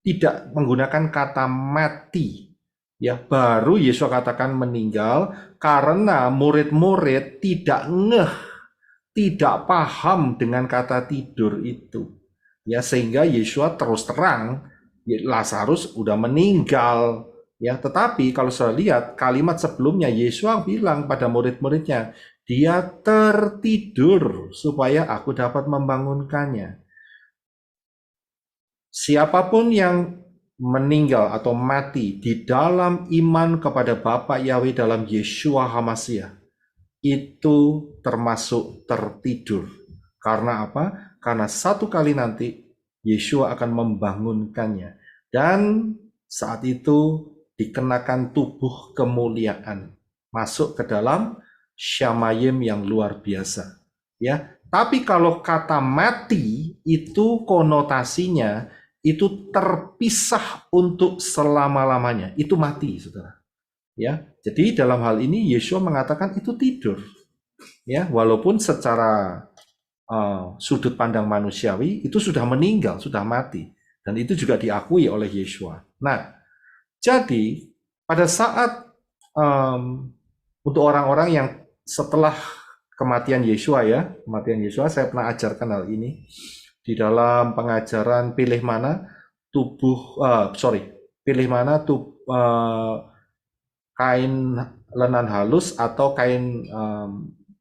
Tidak menggunakan kata mati. Ya, baru Yeshua katakan meninggal karena murid-murid tidak ngeh, tidak paham dengan kata tidur itu. Ya, sehingga Yeshua terus terang Lazarus udah meninggal. Ya, tetapi kalau saya lihat kalimat sebelumnya Yeshua bilang pada murid-muridnya, dia tertidur supaya aku dapat membangunkannya. Siapapun yang meninggal atau mati di dalam iman kepada Bapa Yahweh dalam Yeshua HaMashiach itu termasuk tertidur. Karena apa? Karena satu kali nanti Yeshua akan membangunkannya. Dan saat itu dikenakan tubuh kemuliaan. Masuk ke dalam Syamayim yang luar biasa. Ya, tapi kalau kata mati itu konotasinya itu terpisah untuk selama-lamanya. Itu mati, saudara. Ya, jadi dalam hal ini Yeshua mengatakan itu tidur. Ya, walaupun secara sudut pandang manusiawi itu sudah meninggal, sudah mati, dan itu juga diakui oleh Yeshua. Nah, jadi pada saat untuk orang-orang yang setelah kematian Yeshua, ya, kematian Yeshua, saya pernah ajarkan hal ini di dalam pengajaran pilih mana kain lenan halus atau kain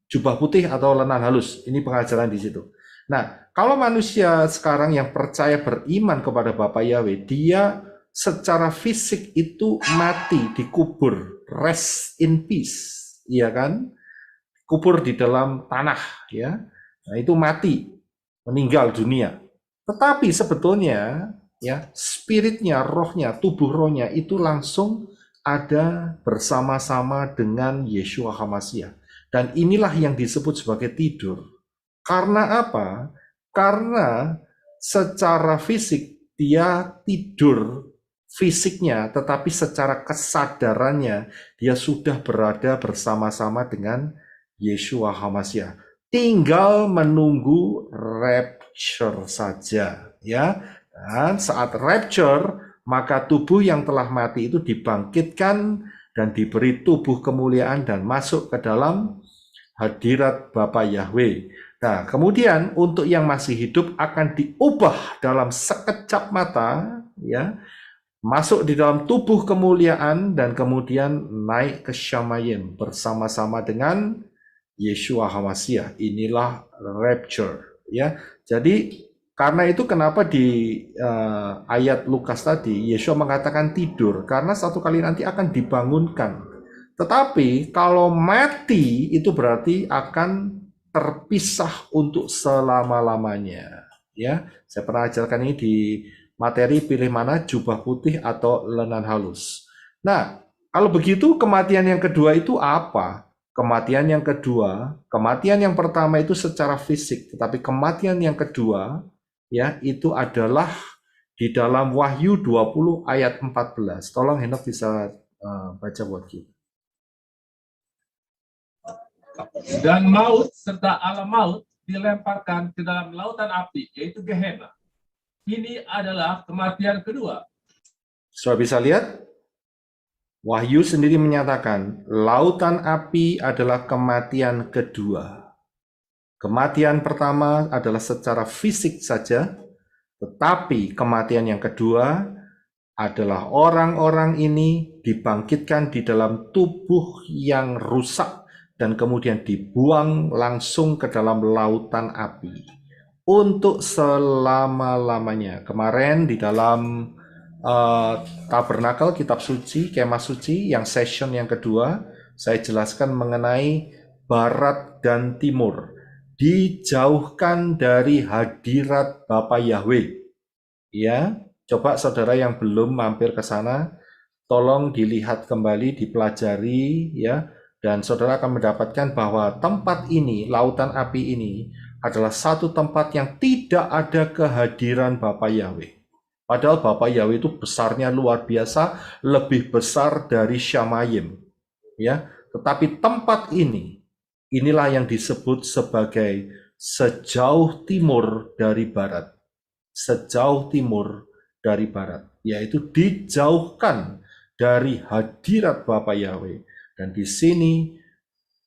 jubah putih atau lenan halus. Ini pengajaran di situ. Nah, kalau manusia sekarang yang percaya beriman kepada Bapa Yahweh, dia secara fisik itu mati, dikubur, rest in peace, iya kan? Kubur di dalam tanah, ya. Nah, itu mati, meninggal dunia. Tetapi sebetulnya, ya, spiritnya, rohnya, tubuh rohnya itu langsung ada bersama-sama dengan Yeshua HaMashiach. Dan inilah yang disebut sebagai tidur. Karena apa? Karena secara fisik dia tidur fisiknya, tetapi secara kesadarannya dia sudah berada bersama-sama dengan Yeshua HaMashiach. Tinggal menunggu rapture saja, ya. Dan saat rapture, maka tubuh yang telah mati itu dibangkitkan dan diberi tubuh kemuliaan dan masuk ke dalam hadirat Bapa Yahweh. Nah, kemudian untuk yang masih hidup akan diubah dalam sekejap mata, ya, masuk di dalam tubuh kemuliaan dan kemudian naik ke Syamayim bersama-sama dengan Yeshua HaMashiach. Inilah rapture, ya. Jadi karena itu kenapa di ayat Lukas tadi Yeshua mengatakan tidur, karena satu kali nanti akan dibangunkan. Tetapi kalau mati itu berarti akan terpisah untuk selama-lamanya. Ya, saya pernah ajarkan ini di materi pilih mana jubah putih atau lenan halus. Nah, kalau begitu kematian yang kedua itu apa? kematian yang kedua, kematian yang pertama itu secara fisik, tetapi kematian yang kedua ya itu adalah di dalam Wahyu 20 ayat 14. Tolong Henok bisa baca buat kita. Dan maut serta alam maut dilemparkan ke dalam lautan api, yaitu Gehenna. Ini adalah kematian kedua. Saudara bisa lihat? Wahyu sendiri menyatakan, lautan api adalah kematian kedua. Kematian pertama adalah secara fisik saja, tetapi kematian yang kedua adalah orang-orang ini dibangkitkan di dalam tubuh yang rusak dan kemudian dibuang langsung ke dalam lautan api untuk selama-lamanya. Kemarin di dalam Tabernakel, kitab suci, kemah suci, yang session yang kedua, saya jelaskan mengenai barat dan timur. Dijauhkan dari hadirat Bapa Yahweh. Ya, coba saudara yang belum mampir ke sana, tolong dilihat kembali, dipelajari, ya, dan saudara akan mendapatkan bahwa tempat ini, lautan api ini, adalah satu tempat yang tidak ada kehadiran Bapa Yahweh. Padahal Bapa Yahweh itu besarnya luar biasa, lebih besar dari Syamayim. Ya, tetapi tempat ini, inilah yang disebut sebagai sejauh timur dari barat. Sejauh timur dari barat, yaitu dijauhkan dari hadirat Bapa Yahweh. Dan di sini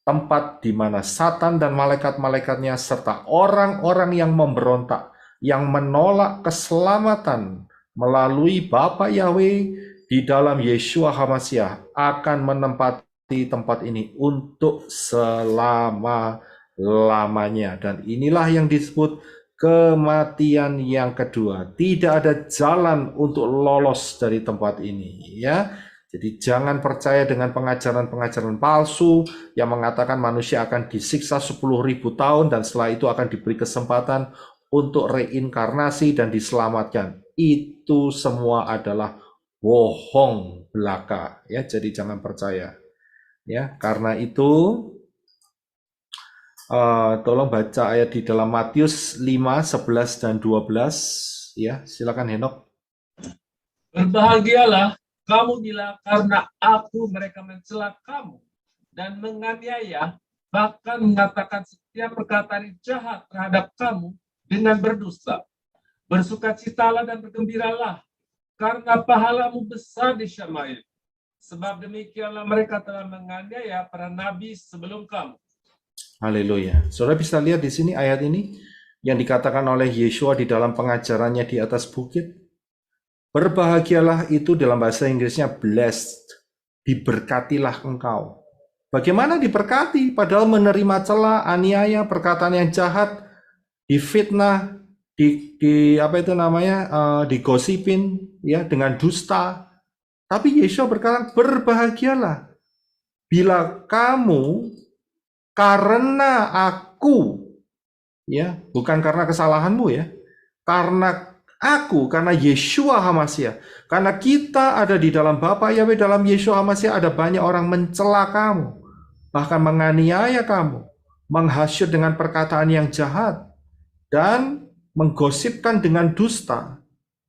tempat di mana Satan dan malaikat-malaikatnya serta orang-orang yang memberontak, yang menolak keselamatan melalui Bapa Yahweh di dalam Yeshua HaMashiach akan menempati tempat ini untuk selama-lamanya. Dan inilah yang disebut kematian yang kedua. Tidak ada jalan untuk lolos dari tempat ini, ya. Jadi jangan percaya dengan pengajaran-pengajaran palsu yang mengatakan manusia akan disiksa 10.000 tahun dan setelah itu akan diberi kesempatan untuk reinkarnasi dan diselamatkan. Itu semua adalah bohong belaka, ya. Jadi jangan percaya, ya. Karena itu tolong baca ayat di dalam Matius 5, 11 dan 12, ya. Silakan Henok. Berbahagialah kamu bila karena aku mereka mencela kamu dan menganiaya, bahkan mengatakan setiap perkataan jahat terhadap kamu dengan berdusta. Bersukacitalah dan bergembiralah, karena pahalamu besar di Syamayim. Sebab demikianlah mereka telah menganiaya para nabi sebelum kamu. Haleluya. Saudara bisa lihat di sini ayat ini yang dikatakan oleh Yeshua di dalam pengajarannya di atas bukit. Berbahagialah itu dalam bahasa Inggrisnya blessed. Diberkatilah engkau. Bagaimana diberkati? Padahal menerima cela, aniaya, perkataan yang jahat, difitnah, digosipin, ya, dengan dusta. Tapi Yesus berkata, berbahagialah bila kamu karena aku, ya, bukan karena kesalahanmu, ya, karena aku, karena Yeshua HaMashiach, karena kita ada di dalam Bapa Yahweh, dalam Yeshua HaMashiach ada banyak orang mencela kamu, bahkan menganiaya kamu, menghasut dengan perkataan yang jahat, dan menggosipkan dengan dusta.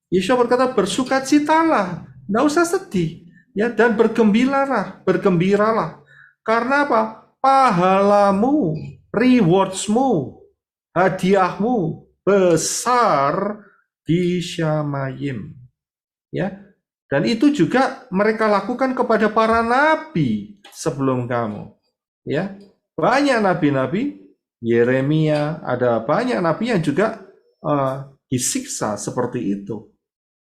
Yesus berkata, bersukacitalah, tidak usah sedih, ya, dan bergembiralah. Karena apa? Pahalamu, rewardsmu, hadiahmu besar di Syamayim. Ya, dan itu juga mereka lakukan kepada para nabi sebelum kamu. Ya, banyak nabi-nabi. Yeremia, ada banyak nabi yang juga disiksa seperti itu.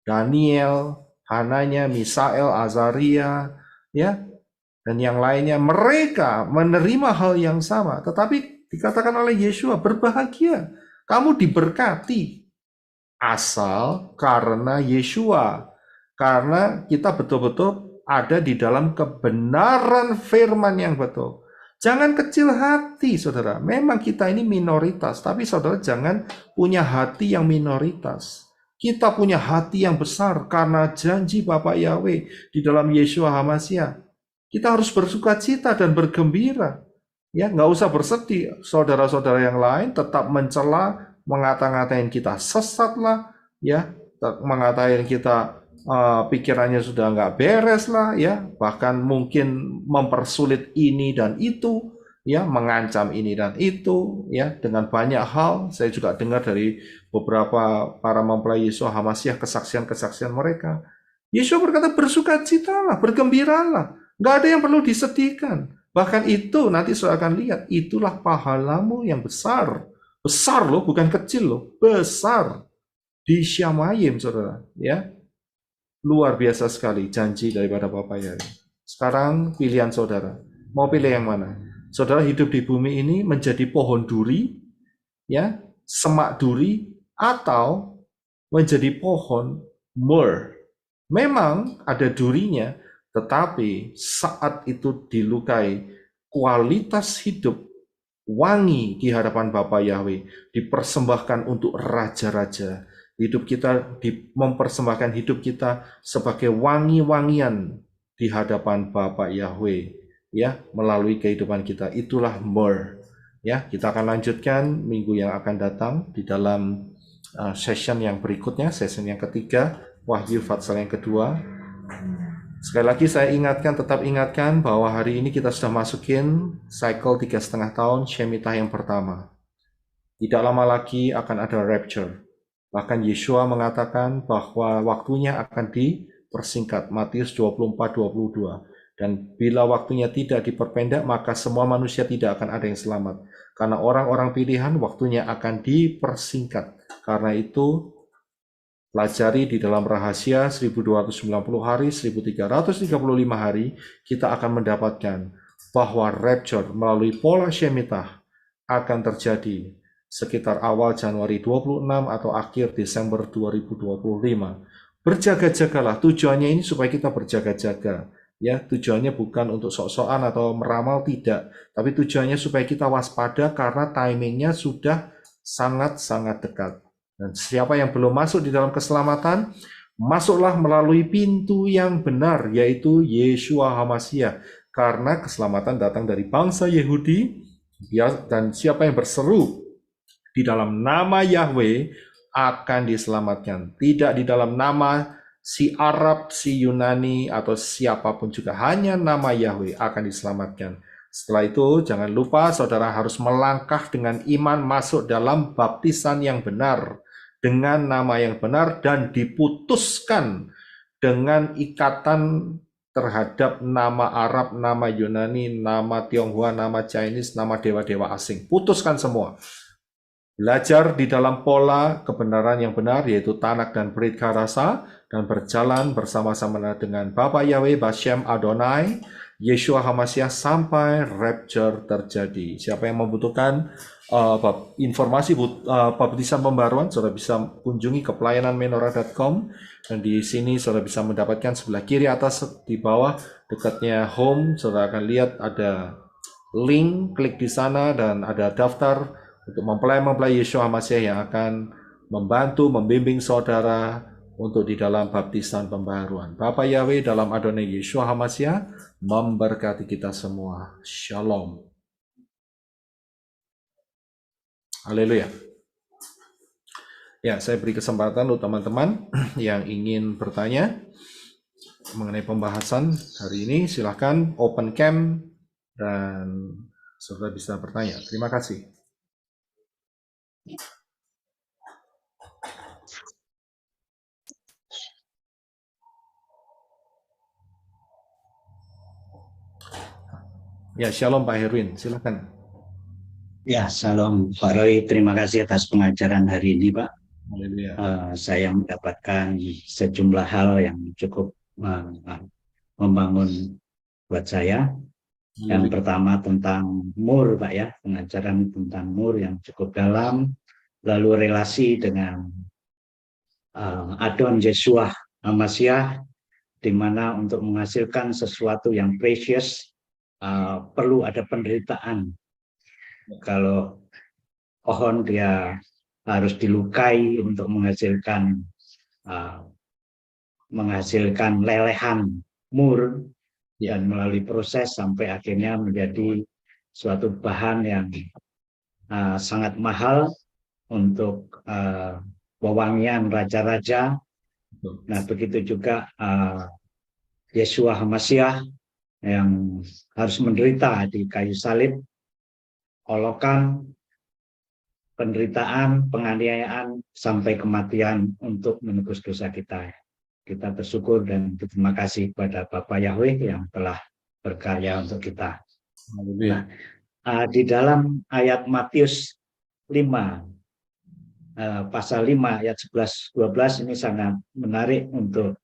Daniel, Hananya, Misael, Azaria, ya, dan yang lainnya, mereka menerima hal yang sama. Tetapi dikatakan oleh Yeshua, berbahagia, kamu diberkati. Asal karena Yeshua. Karena kita betul-betul ada di dalam kebenaran firman yang betul. Jangan kecil hati, saudara. Memang kita ini minoritas, tapi saudara jangan punya hati yang minoritas. Kita punya hati yang besar karena janji Bapa Yahweh di dalam Yeshua HaMashiach. Kita harus bersukacita dan bergembira. Ya, nggak usah bersedih. Saudara-saudara yang lain tetap mencela, mengata-ngatain kita sesat lah, ya, mengatain kita pikirannya sudah nggak beres lah, ya, bahkan mungkin mempersulit ini dan itu, ya, mengancam ini dan itu, ya, dengan banyak hal. Saya juga dengar dari beberapa para mempelai Yeshua HaMasyiah kesaksian-kesaksian mereka. Yeshua berkata, bersukacitalah, bergembiralah, nggak ada yang perlu disedihkan. Bahkan itu nanti saya akan lihat, itulah pahalamu yang besar. Besar loh, bukan kecil loh, besar. Di Syamayim, saudara. Ya, luar biasa sekali janji daripada Bapak ya. Sekarang pilihan saudara. Mau pilih yang mana? Saudara hidup di bumi ini menjadi pohon duri, ya, semak duri, atau menjadi pohon mur. Memang ada durinya, tetapi saat itu dilukai, kualitas hidup wangi di hadapan Bapa Yahweh, dipersembahkan untuk raja-raja. Hidup kita mempersembahkan hidup kita sebagai wangi-wangian di hadapan Bapa Yahweh, ya, melalui kehidupan kita. Itulah mur. Ya, kita akan lanjutkan minggu yang akan datang di dalam session yang berikutnya, session yang ketiga, Wahyu Fatsal yang kedua. Sekali lagi saya ingatkan, tetap ingatkan bahwa hari ini kita sudah masukin cycle 3,5 tahun Shemitah yang pertama. Tidak lama lagi akan ada rapture. Bahkan Yeshua mengatakan bahwa waktunya akan dipersingkat, Matius 24:22. Dan bila waktunya tidak diperpendek, maka semua manusia tidak akan ada yang selamat. Karena orang-orang pilihan waktunya akan dipersingkat. Karena itu, pelajari di dalam rahasia 1290 hari, 1335 hari, kita akan mendapatkan bahwa rapture melalui pola Shemitah akan terjadi sekitar awal Januari 26 atau akhir Desember 2025. Berjaga-jagalah, tujuannya ini supaya kita berjaga-jaga. Ya, tujuannya bukan untuk sok-sokan atau meramal, tidak. Tapi tujuannya supaya kita waspada karena timingnya sudah sangat-sangat dekat. Dan siapa yang belum masuk di dalam keselamatan, masuklah melalui pintu yang benar, yaitu Yeshua HaMasyiah. Karena keselamatan datang dari bangsa Yahudi, dan siapa yang berseru di dalam nama Yahweh akan diselamatkan. Tidak di dalam nama si Arab, si Yunani, atau siapapun juga. Hanya nama Yahweh akan diselamatkan. Setelah itu, jangan lupa saudara harus melangkah dengan iman masuk dalam baptisan yang benar, dengan nama yang benar, dan diputuskan dengan ikatan terhadap nama Arab, nama Yunani, nama Tionghoa, nama Chinese, nama dewa-dewa asing. Putuskan semua. Belajar di dalam pola kebenaran yang benar, yaitu Tanak dan Brit Karasa, dan berjalan bersama-sama dengan Bapa Yahweh, Bashem Adonai, Yeshua HaMasyiah sampai rapture terjadi. Siapa yang membutuhkan informasi baptisan pembaruan, saudara bisa kunjungi ke pelayananmenorah.com, dan di sini saudara bisa mendapatkan sebelah kiri atas di bawah dekatnya home, saudara akan lihat ada link, klik di sana dan ada daftar untuk mempelai-mempelai Yeshua HaMasyiah yang akan membantu, membimbing saudara untuk di dalam baptisan pembaruan. Bapa Yahweh dalam Adonai Yeshua HaMasyiah memberkati kita semua. Shalom. Haleluya. Ya, saya beri kesempatan untuk teman-teman yang ingin bertanya mengenai pembahasan hari ini. Silahkan open cam dan saudara bisa bertanya. Terima kasih. Ya, shalom Pak Herwin, silakan. Ya, salam Pak Roy. Terima kasih atas pengajaran hari ini, Pak. Haleluya. Saya mendapatkan sejumlah hal yang cukup membangun buat saya. Yang pertama tentang mur, Pak ya, pengajaran tentang mur yang cukup dalam, lalu relasi dengan Adon Yeshua HaMasyiah, di mana untuk menghasilkan sesuatu yang precious perlu ada penderitaan. Kalau pohon dia harus dilukai untuk menghasilkan lelehan mur, dan melalui proses sampai akhirnya menjadi suatu bahan yang sangat mahal untuk wewangian raja-raja. Nah, begitu juga Yeshua HaMasyiah yang harus menderita di kayu salib, olokan, penderitaan, penganiayaan, sampai kematian untuk menebus dosa kita. Kita bersyukur dan berterima kasih kepada Bapa Yahweh yang telah berkarya untuk kita. Nah, di dalam ayat Matius 5, pasal 5 ayat 11-12 ini sangat menarik untuk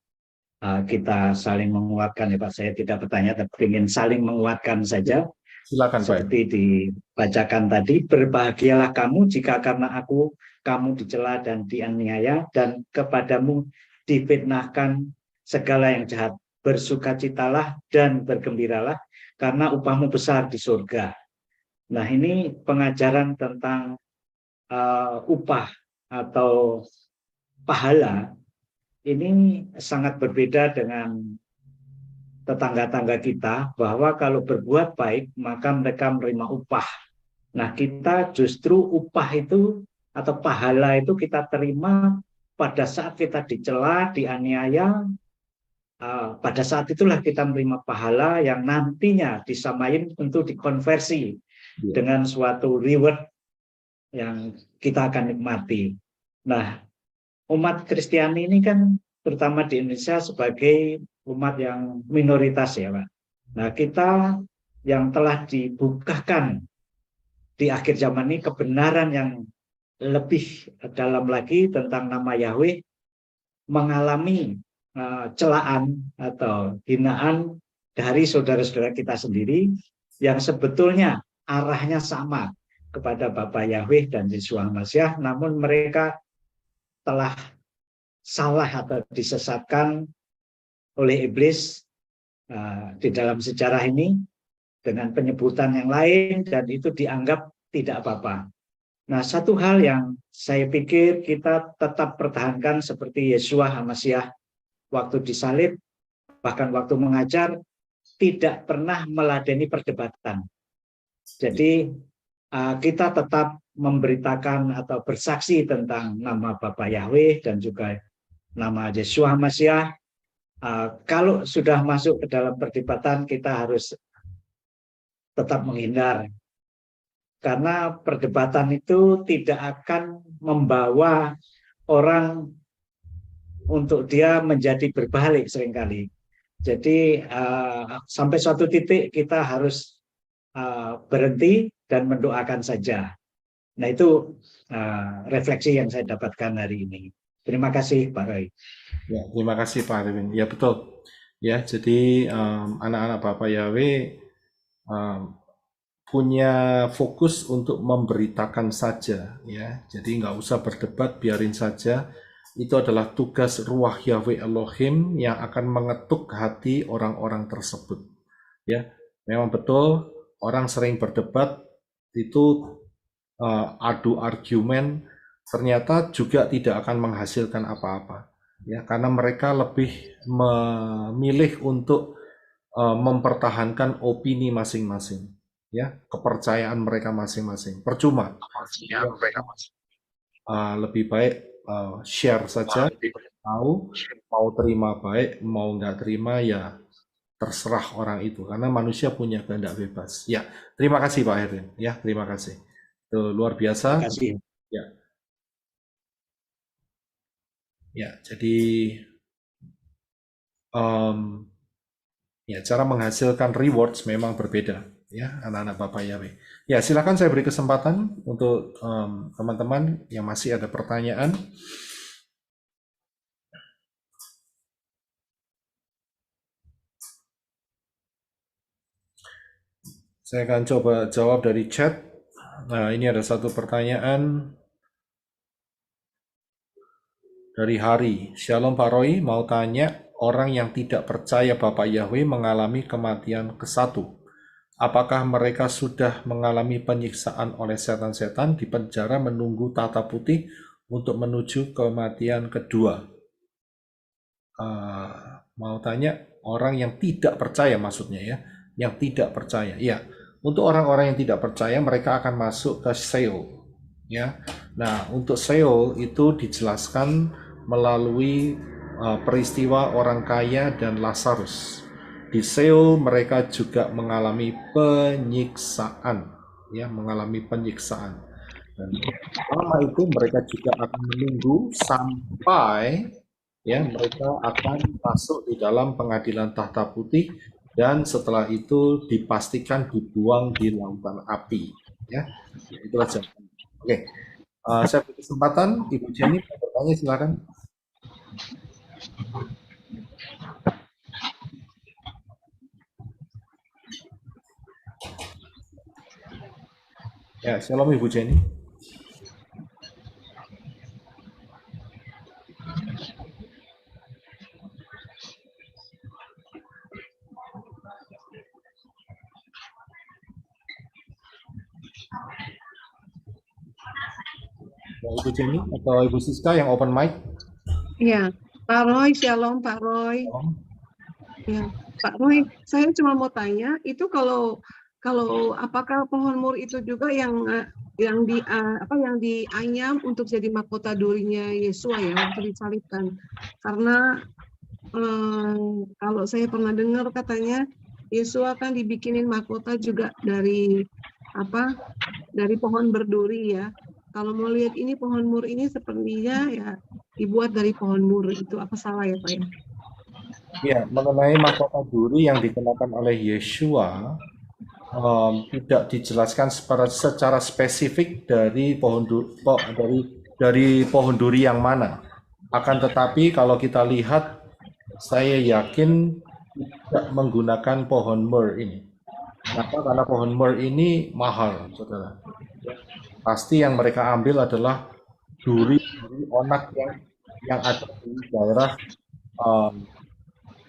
kita saling menguatkan ya Pak. Saya tidak bertanya, tapi ingin saling menguatkan saja. Silakan Pak. Seperti dibacakan tadi, berbahagialah kamu jika karena aku kamu dicela dan dianiaya, dan kepadamu difitnahkan segala yang jahat. Bersukacitalah dan bergembiralah, karena upahmu besar di surga. Nah, ini pengajaran tentang upah atau pahala ini sangat berbeda dengan tetangga-tangga kita, bahwa kalau berbuat baik maka mereka menerima upah. Nah, kita justru upah itu atau pahala itu kita terima pada saat kita dicela, dianiaya. Pada saat itulah kita menerima pahala yang nantinya disamain untuk dikonversi dengan suatu reward yang kita akan nikmati. Nah, umat Kristiani ini kan terutama di Indonesia sebagai umat yang minoritas ya Pak. Nah, kita yang telah dibukakan di akhir zaman ini kebenaran yang lebih dalam lagi tentang nama Yahweh, mengalami celaan atau hinaan dari saudara-saudara kita sendiri yang sebetulnya arahnya sama kepada Bapa Yahweh dan Yeshua HaMasyiah, namun mereka telah salah atau disesatkan oleh iblis di dalam sejarah ini dengan penyebutan yang lain, dan itu dianggap tidak apa-apa. Nah, satu hal yang saya pikir kita tetap pertahankan seperti Yeshua HaMasyiah waktu disalib, bahkan waktu mengajar, tidak pernah meladeni perdebatan. Jadi kita tetap memberitakan atau bersaksi tentang nama Bapa Yahweh dan juga nama Yeshua HaMasyiah. Kalau sudah masuk ke dalam perdebatan, kita harus tetap menghindar. Karena perdebatan itu tidak akan membawa orang untuk dia menjadi berbalik seringkali. Jadi sampai suatu titik kita harus berhenti dan mendoakan saja. Nah, itu refleksi yang saya dapatkan hari ini. Terima kasih Pak Roy. Ya, terima kasih Pak Arifin. Ya betul. Ya, jadi anak-anak Bapak Yahweh punya fokus untuk memberitakan saja, ya. Jadi nggak usah berdebat, biarin saja. Itu adalah tugas Ruach Yahweh Elohim yang akan mengetuk hati orang-orang tersebut. Ya, memang betul orang sering berdebat itu adu argumen, ternyata juga tidak akan menghasilkan apa-apa. Ya, karena mereka lebih memilih untuk mempertahankan opini masing-masing, ya, kepercayaan mereka masing-masing. Percuma. Lebih baik share saja, tahu mau terima baik, mau nggak terima ya terserah orang itu, karena manusia punya kehendak bebas. Ya, terima kasih Pak Herwin. Ya, terima kasih. Itu luar biasa. Terima kasih. Ya. Ya, jadi ya cara menghasilkan rewards memang berbeda, ya anak-anak Bapak Yahweh. Ya, silakan saya beri kesempatan untuk teman-teman yang masih ada pertanyaan. Saya akan coba jawab dari chat. Nah, ini ada satu pertanyaan dari Hari. Shalom Pak Roy, mau tanya, orang yang tidak percaya Bapak Yahweh mengalami kematian ke-1. Apakah mereka sudah mengalami penyiksaan oleh setan-setan di penjara menunggu tata putih untuk menuju kematian kedua? Mau tanya, orang yang tidak percaya maksudnya ya, yang tidak percaya. Ya, Untuk orang-orang yang tidak percaya, mereka akan masuk ke Sheol. Ya, nah untuk Sheol itu dijelaskan melalui peristiwa orang kaya dan Lazarus. Di Sheol mereka juga mengalami penyiksaan, ya, mengalami penyiksaan. Dan selama itu mereka juga akan menunggu sampai ya mereka akan masuk di dalam pengadilan tahta putih dan setelah itu dipastikan dibuang di lautan api. Ya, itulah jawabannya. Oke, saya beri kesempatan Ibu Jenny mau bertanya, silakan. Ya, shalom Ibu Jenny. Ya, Ibu Jenny atau Ibu Siska yang open mic? Iya, Pak Roy, shalom Pak Roy. Shalom. Ya, Pak Roy, saya cuma mau tanya, itu kalau apakah pohon mur itu juga yang dianyam untuk jadi mahkota durinya Yesua ya waktu disalibkan? Karena kalau saya pernah dengar katanya Yesua kan dibikinin mahkota juga dari pohon berduri ya. Kalau mau lihat ini pohon mur ini sepertinya ya dibuat dari pohon mur, itu apa salah ya Pak ya? Ya, mengenai mahkota duri yang dikenakan oleh Yesua tidak dijelaskan secara spesifik dari pohon duri yang mana. Akan tetapi kalau kita lihat, saya yakin tidak menggunakan pohon mur ini. Kenapa? Karena pohon mur ini mahal, saudara. Pasti yang mereka ambil adalah duri onak yang ada di daerah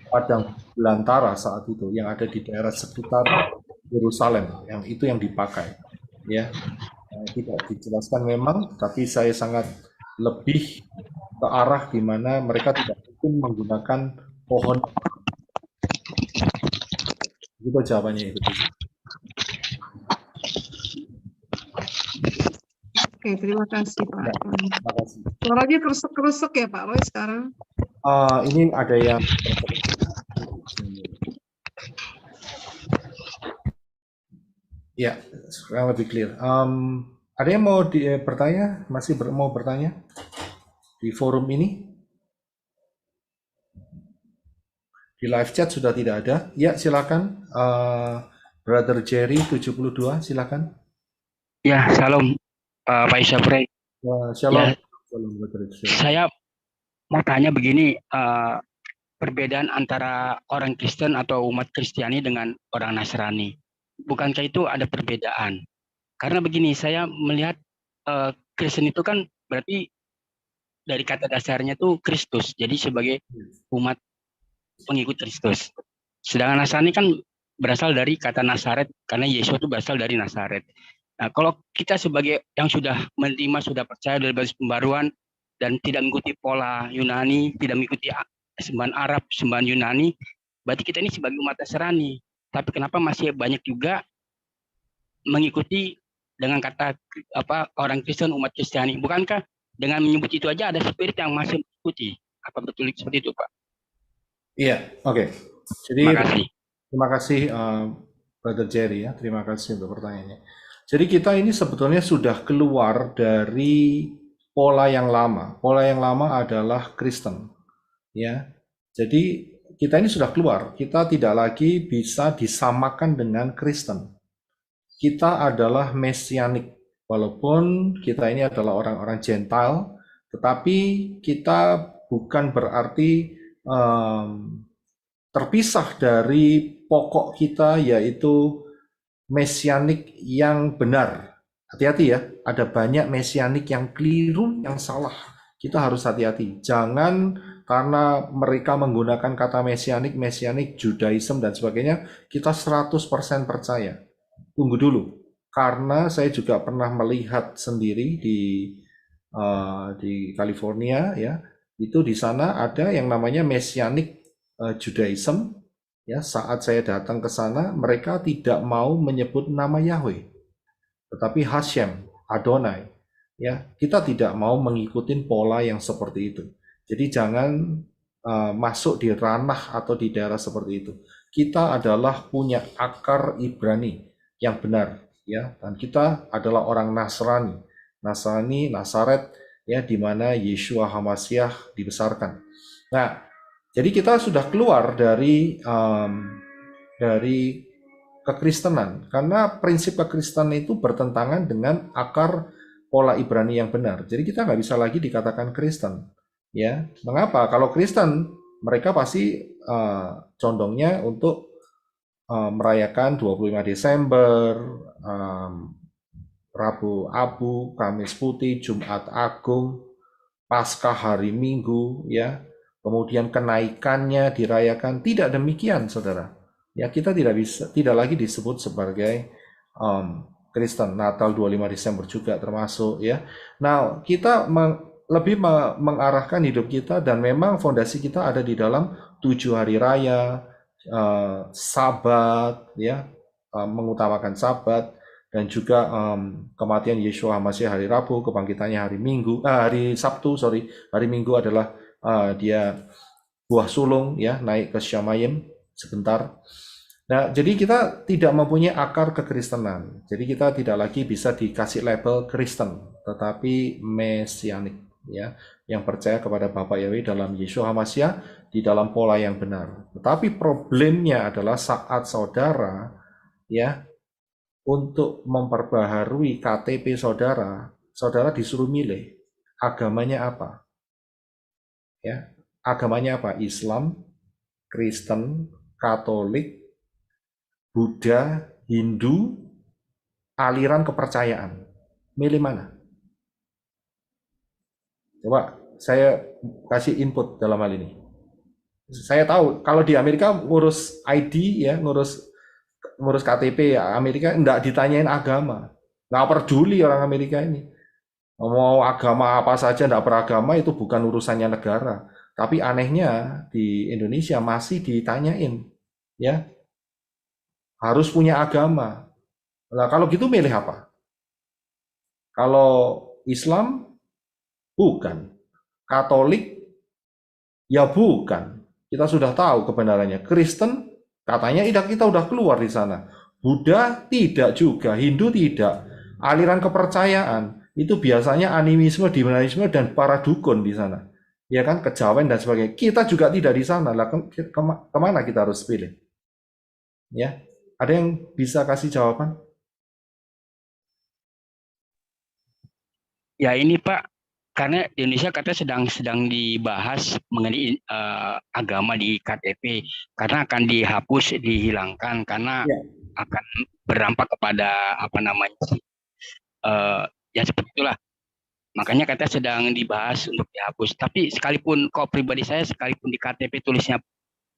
padang belantara saat itu, yang ada di daerah sekitar Yerusalem, yang itu yang dipakai. Ya, tidak dijelaskan memang, tapi saya sangat lebih ke arah di mana mereka tidak mungkin menggunakan pohon. Itu jawabannya itu. Oke, terima kasih Pak. Ya, terima kasih. Suaranya keresek-keresek ya Pak Roy sekarang. Ini ada yang ya, sekarang lebih clear. Ada yang mau bertanya? Masih mau bertanya di forum ini? Di live chat sudah tidak ada. Ya, silakan. Brother Jerry 72, silakan. Ya, shalom Pak Isyaprey. Shalom. Ya, Shalom, Brother Jerry. saya mau tanya begini, perbedaan antara orang Kristen atau umat Kristiani dengan orang Nasrani. Bukankah itu ada perbedaan? Karena begini, saya melihat Kristen itu kan berarti dari kata dasarnya itu Kristus, jadi sebagai umat pengikut Kristus. Sedangkan Nasrani kan berasal dari kata Nazaret, karena Yesus itu berasal dari Nazaret. Nah, kalau kita sebagai yang sudah menerima, sudah percaya dari basis pembaruan, dan tidak mengikuti pola Yunani, tidak mengikuti sembahan Arab, sembahan Yunani, berarti kita ini sebagai umat Nasrani. Tapi kenapa masih banyak juga mengikuti dengan kata orang Kristen, umat Kristiani? Bukankah dengan menyebut itu aja ada spirit yang masih mengikuti? Apa betul seperti itu, Pak? Iya, oke. Jadi terima kasih Brother Jerry ya, terima kasih untuk pertanyaannya. Jadi kita ini sebetulnya sudah keluar dari pola yang lama. Pola yang lama adalah Kristen, ya. Jadi kita ini sudah keluar. Kita tidak lagi bisa disamakan dengan Kristen. Kita adalah mesianik, walaupun kita ini adalah orang-orang Gentile, tetapi kita bukan berarti terpisah dari pokok kita, yaitu mesianik yang benar. Hati-hati ya, ada banyak mesianik yang keliru, yang salah. Kita harus hati-hati. Jangan karena mereka menggunakan kata mesianik, Judaism dan sebagainya, kita 100% percaya. Tunggu dulu. Karena saya juga pernah melihat sendiri di California ya, itu di sana ada yang namanya mesianik Judaism, Ya, saat saya datang ke sana, mereka tidak mau menyebut nama Yahweh, tetapi Hashem, Adonai. Ya, kita tidak mau mengikuti pola yang seperti itu. Jadi jangan masuk di ranah atau di daerah seperti itu. Kita adalah punya akar Ibrani yang benar, ya, dan kita adalah orang Nasrani, Nasaret, ya, di mana Yeshua HaMashiach dibesarkan. Nah, jadi kita sudah keluar dari kekristenan, karena prinsip kekristenan itu bertentangan dengan akar pola Ibrani yang benar. Jadi kita nggak bisa lagi dikatakan Kristen. Ya, mengapa? Kalau Kristen, mereka pasti condongnya untuk merayakan 25 Desember, Rabu Abu, Kamis Putih, Jumat Agung, Paskah hari Minggu, ya. Kemudian kenaikannya dirayakan. Tidak demikian, saudara. Ya, kita tidak lagi disebut sebagai Kristen. Natal 25 Desember juga termasuk, ya. Nah, kita lebih mengarahkan hidup kita, dan memang fondasi kita ada di dalam 7 hari raya, Sabat, ya, mengutamakan Sabat, dan juga kematian Yeshua HaMashiach hari Rabu, kebangkitannya hari Sabtu, hari Minggu adalah dia buah sulung, ya, naik ke Syamayim sebentar. Nah, jadi kita tidak mempunyai akar kekristenan. Jadi kita tidak lagi bisa dikasih label Kristen, tetapi Mesianik, ya, yang percaya kepada Bapa Yahweh dalam Yeshua HaMashiach di dalam pola yang benar. Tetapi problemnya adalah saat saudara, ya, untuk memperbaharui KTP saudara, saudara disuruh milih agamanya apa. Ya, agamanya apa? Islam, Kristen, Katolik, Buddha, Hindu, aliran kepercayaan. Milih mana? Coba saya kasih input dalam hal ini. Saya tahu kalau di Amerika ngurus ID, ya, ngurus KTP, ya, Amerika enggak ditanyain agama. Nggak peduli orang Amerika ini. Mau agama apa saja, enggak beragama, itu bukan urusannya negara. Tapi anehnya di Indonesia masih ditanyain, ya, harus punya agama. Nah, kalau gitu milih apa? Kalau Islam, bukan. Katolik, ya bukan. Kita sudah tahu kebenarannya. Kristen, katanya kita udah keluar di sana. Buddha tidak juga, Hindu tidak. Aliran kepercayaan itu biasanya animisme, dinamisme, dan para dukun di sana. Ya kan, kejawen dan sebagainya. Kita juga tidak di sana. Lah, kemana kita harus pilih? Ya, ada yang bisa kasih jawaban? Ya ini Pak, karena di Indonesia katanya sedang dibahas mengenai agama di KTP, karena akan dihapus, dihilangkan, karena Ya. akan berdampak kepada apa namanya, ya seperti itulah. Makanya katanya sedang dibahas untuk dihapus. Tapi sekalipun kalau pribadi saya, sekalipun di KTP tulisnya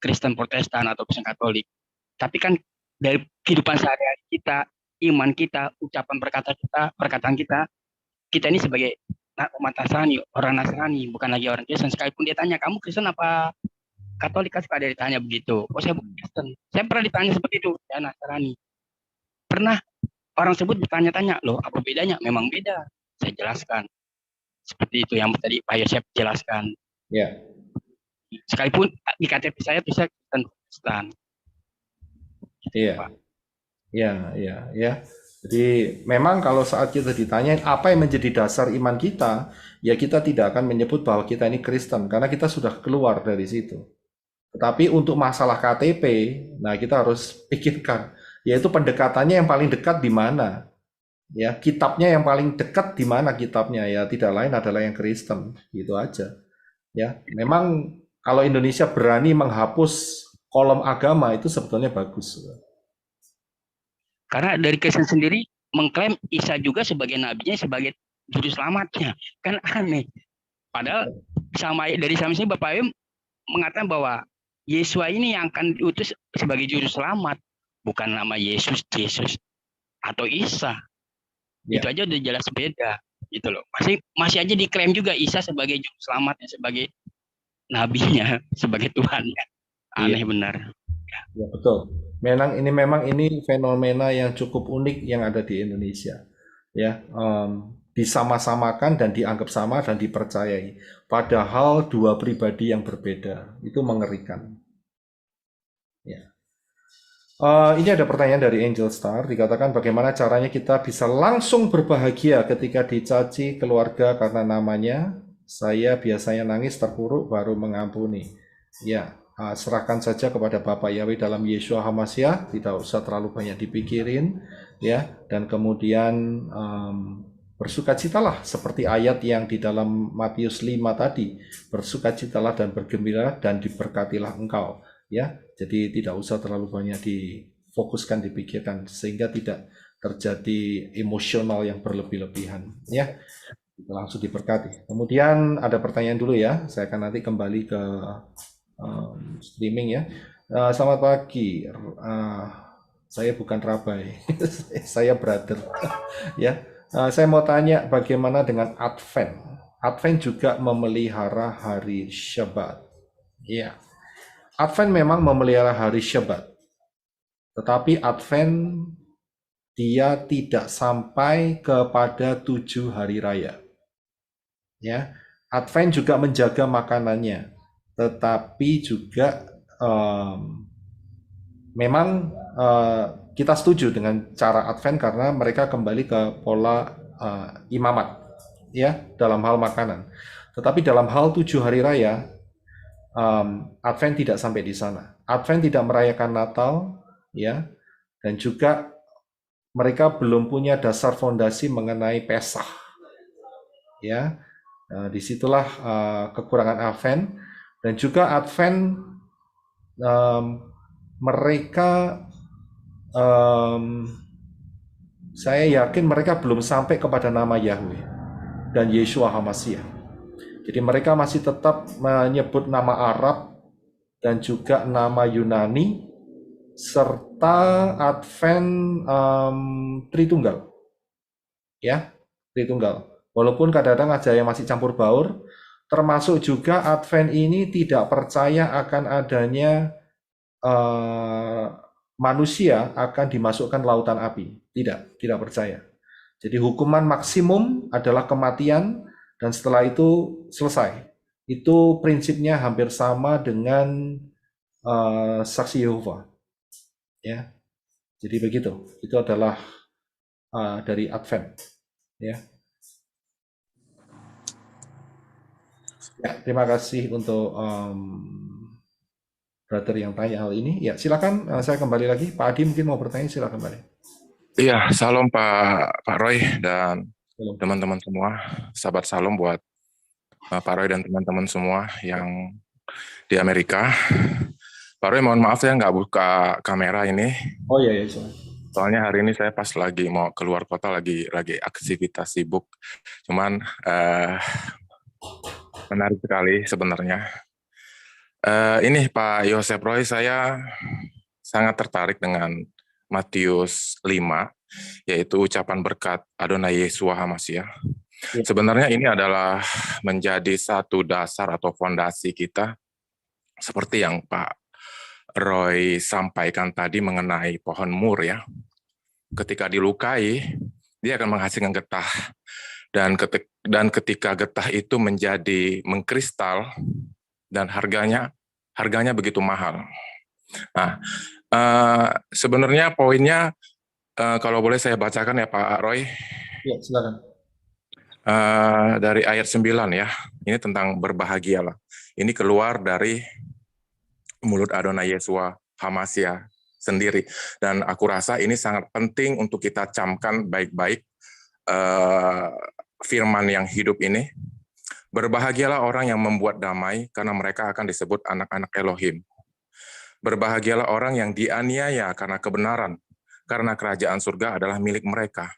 Kristen Protestan atau Kristen Katolik, tapi kan dari kehidupan sehari-hari kita, iman kita, ucapan perkataan kita ini sebagai umat Nasrani, orang Nasrani, bukan lagi orang Kristen. Sekalipun dia tanya, kamu Kristen apa Katolik? Kan suka ada ditanya begitu. Oh, saya bukan Kristen. Saya pernah ditanya seperti itu, saya Nasrani. Pernah orang sebut bertanya-tanya, loh apa bedanya? Memang beda. Saya jelaskan. Seperti itu yang tadi Pak Yosef jelaskan. Ya. Sekalipun di KTP saya bisa Kristen Protestan. Iya. Ya. Jadi memang kalau saat kita ditanyain apa yang menjadi dasar iman kita, ya kita tidak akan menyebut bahwa kita ini Kristen, karena kita sudah keluar dari situ. Tetapi untuk masalah KTP, nah kita harus pikirkan, yaitu pendekatannya yang paling dekat di mana. Ya, kitabnya yang paling dekat di mana kitabnya, ya tidak lain adalah yang Kristen, gitu aja. Ya, memang kalau Indonesia berani menghapus kolom agama itu sebetulnya bagus. Karena dari Kristen sendiri mengklaim Isa juga sebagai nabinya, sebagai juru selamatnya, kan aneh. Padahal dari sini Bapak Ayum mengatakan bahwa Yesus ini yang akan diutus sebagai juru selamat, bukan nama Yesus atau Isa. Ya. Itu aja udah jelas beda, gitu loh. Masih aja diklaim juga Isa sebagai juru selamatnya, sebagai nabinya, sebagai Tuhannya. Aneh benar. Ya, betul. Memang ini fenomena yang cukup unik yang ada di Indonesia. Ya, disama-samakan dan dianggap sama dan dipercayai. Padahal dua pribadi yang berbeda. Itu mengerikan. Ya. Ini ada pertanyaan dari Angel Star. Dikatakan bagaimana caranya kita bisa langsung berbahagia ketika dicaci keluarga karena namanya. Saya biasanya nangis terpuruk baru mengampuni. Ya, serahkan saja kepada Bapak Yahweh dalam Yeshua HaMashiach, tidak usah terlalu banyak dipikirin, ya. Dan kemudian bersukacitalah seperti ayat yang di dalam Matius 5 tadi, bersukacitalah dan bergembira dan diberkatilah engkau, ya. Jadi tidak usah terlalu banyak difokuskan, dipikirkan sehingga tidak terjadi emosional yang berlebih-lebihan, ya. Langsung diberkati. Kemudian ada pertanyaan dulu ya, saya akan nanti kembali ke streaming ya. Selamat pagi, saya bukan Rabai, saya brother. Ya, saya mau tanya bagaimana dengan Advent? Advent juga memelihara hari Syabat. Ya, Advent memang memelihara hari Syabat, tetapi Advent dia tidak sampai kepada 7 hari raya. Ya, Advent juga menjaga makanannya, tetapi juga memang kita setuju dengan cara Advent karena mereka kembali ke pola imamat, ya, dalam hal makanan. Tetapi dalam hal 7 hari raya, Advent tidak sampai di sana. Advent tidak merayakan Natal, ya, dan juga mereka belum punya dasar fondasi mengenai Pesah, ya. Disitulah kekurangan Advent, dan juga Advent mereka saya yakin mereka belum sampai kepada nama Yahweh dan Yeshua HaMashiach. Jadi mereka masih tetap menyebut nama Arab dan juga nama Yunani serta Advent Tritunggal, ya, Tritunggal. Walaupun kadang-kadang ada yang masih campur baur, termasuk juga Advent ini tidak percaya akan adanya manusia akan dimasukkan lautan api. Tidak percaya. Jadi hukuman maksimum adalah kematian dan setelah itu selesai. Itu prinsipnya hampir sama dengan saksi Yehova. Ya. Jadi begitu. Itu adalah dari Advent. Ya. Ya, terima kasih untuk brother yang tanya hal ini. Ya, silakan saya kembali lagi. Pak Adi mungkin mau bertanya, silakan kembali. Iya, salam Pak Roy dan teman-teman semua. Sahabat salam buat Pak Roy dan teman-teman semua yang di Amerika. Pak Roy, mohon maaf saya nggak buka kamera ini. Oh iya, iya. Soalnya hari ini saya pas lagi mau keluar kota, lagi aktivitas sibuk. Cuman menarik sekali sebenarnya. Ini Pak Yosef Roy, saya sangat tertarik dengan Matius 5, yaitu ucapan berkat Adonai Yeshua HaMashiach. Sebenarnya ini adalah menjadi satu dasar atau fondasi kita, seperti yang Pak Roy sampaikan tadi mengenai pohon mur ya. Ketika dilukai, dia akan menghasilkan getah. Dan ketika getah itu menjadi mengkristal, dan harganya begitu mahal. Nah, sebenarnya poinnya, kalau boleh saya bacakan ya Pak Roy. Ya, silakan. Dari ayat 9 ya, ini tentang berbahagialah. Ini keluar dari mulut Adonai Yeshua HaMashiach sendiri. Dan aku rasa ini sangat penting untuk kita camkan baik-baik firman yang hidup ini. Berbahagialah orang yang membuat damai, karena mereka akan disebut anak-anak Elohim. Berbahagialah orang yang dianiaya karena kebenaran, karena kerajaan surga adalah milik mereka.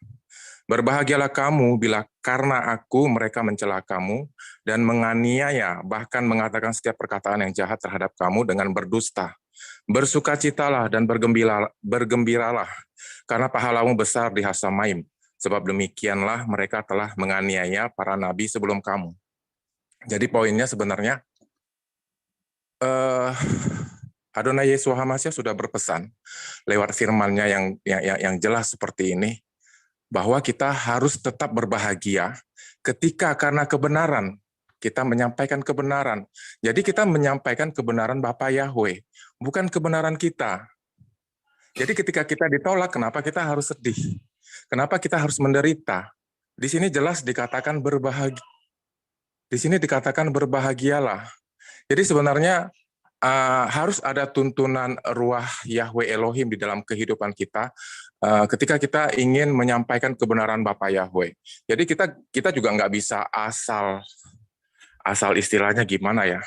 Berbahagialah kamu bila karena aku mereka mencela kamu dan menganiaya, bahkan mengatakan setiap perkataan yang jahat terhadap kamu dengan berdusta. Bersukacitalah dan bergembiralah, karena pahalamu besar di Hasamaim, sebab demikianlah mereka telah menganiaya para nabi sebelum kamu. Jadi poinnya sebenarnya Adonai Yesus HaMashiach sudah berpesan lewat firman-Nya yang jelas seperti ini, bahwa kita harus tetap berbahagia ketika karena kebenaran kita menyampaikan kebenaran. Jadi kita menyampaikan kebenaran Bapa Yahweh, bukan kebenaran kita. Jadi ketika kita ditolak, kenapa kita harus sedih? Kenapa kita harus menderita? Di sini jelas dikatakan berbahagia. Di sini dikatakan berbahagialah. Jadi sebenarnya harus ada tuntunan ruah Yahweh Elohim di dalam kehidupan kita ketika kita ingin menyampaikan kebenaran Bapa Yahweh. Jadi kita juga nggak bisa asal istilahnya gimana ya,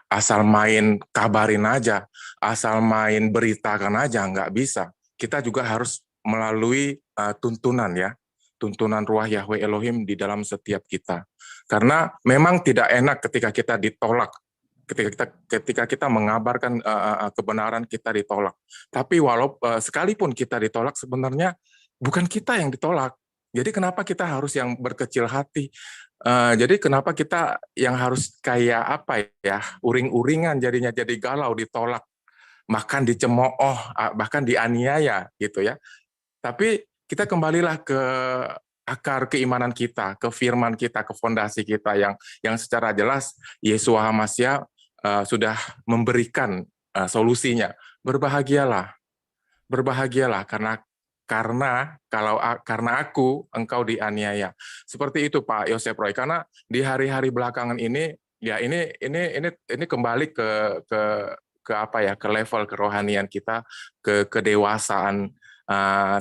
asal main kabarin aja, asal main beritakan aja, nggak bisa. Kita juga harus melalui tuntunan ya, tuntunan ruah Yahweh Elohim di dalam setiap kita. Karena memang tidak enak ketika kita ditolak, ketika kita mengabarkan kebenaran kita ditolak. Tapi sekalipun kita ditolak, sebenarnya bukan kita yang ditolak. Jadi kenapa kita harus yang berkecil hati? Jadi kenapa kita yang harus kayak apa ya, uring-uringan jadinya, jadi galau, ditolak, bahkan dicemooh, bahkan dianiaya gitu ya. Tapi kita kembalilah ke akar keimanan kita, ke firman kita, ke fondasi kita yang secara jelas Yesus HaMashiach sudah memberikan solusinya. Berbahagialah karena engkau dianiaya. Seperti itu Pak Yosef Roy. Karena di hari-hari belakangan ini ya ini kembali ke apa ya, ke level kerohanian kita, ke kedewasaan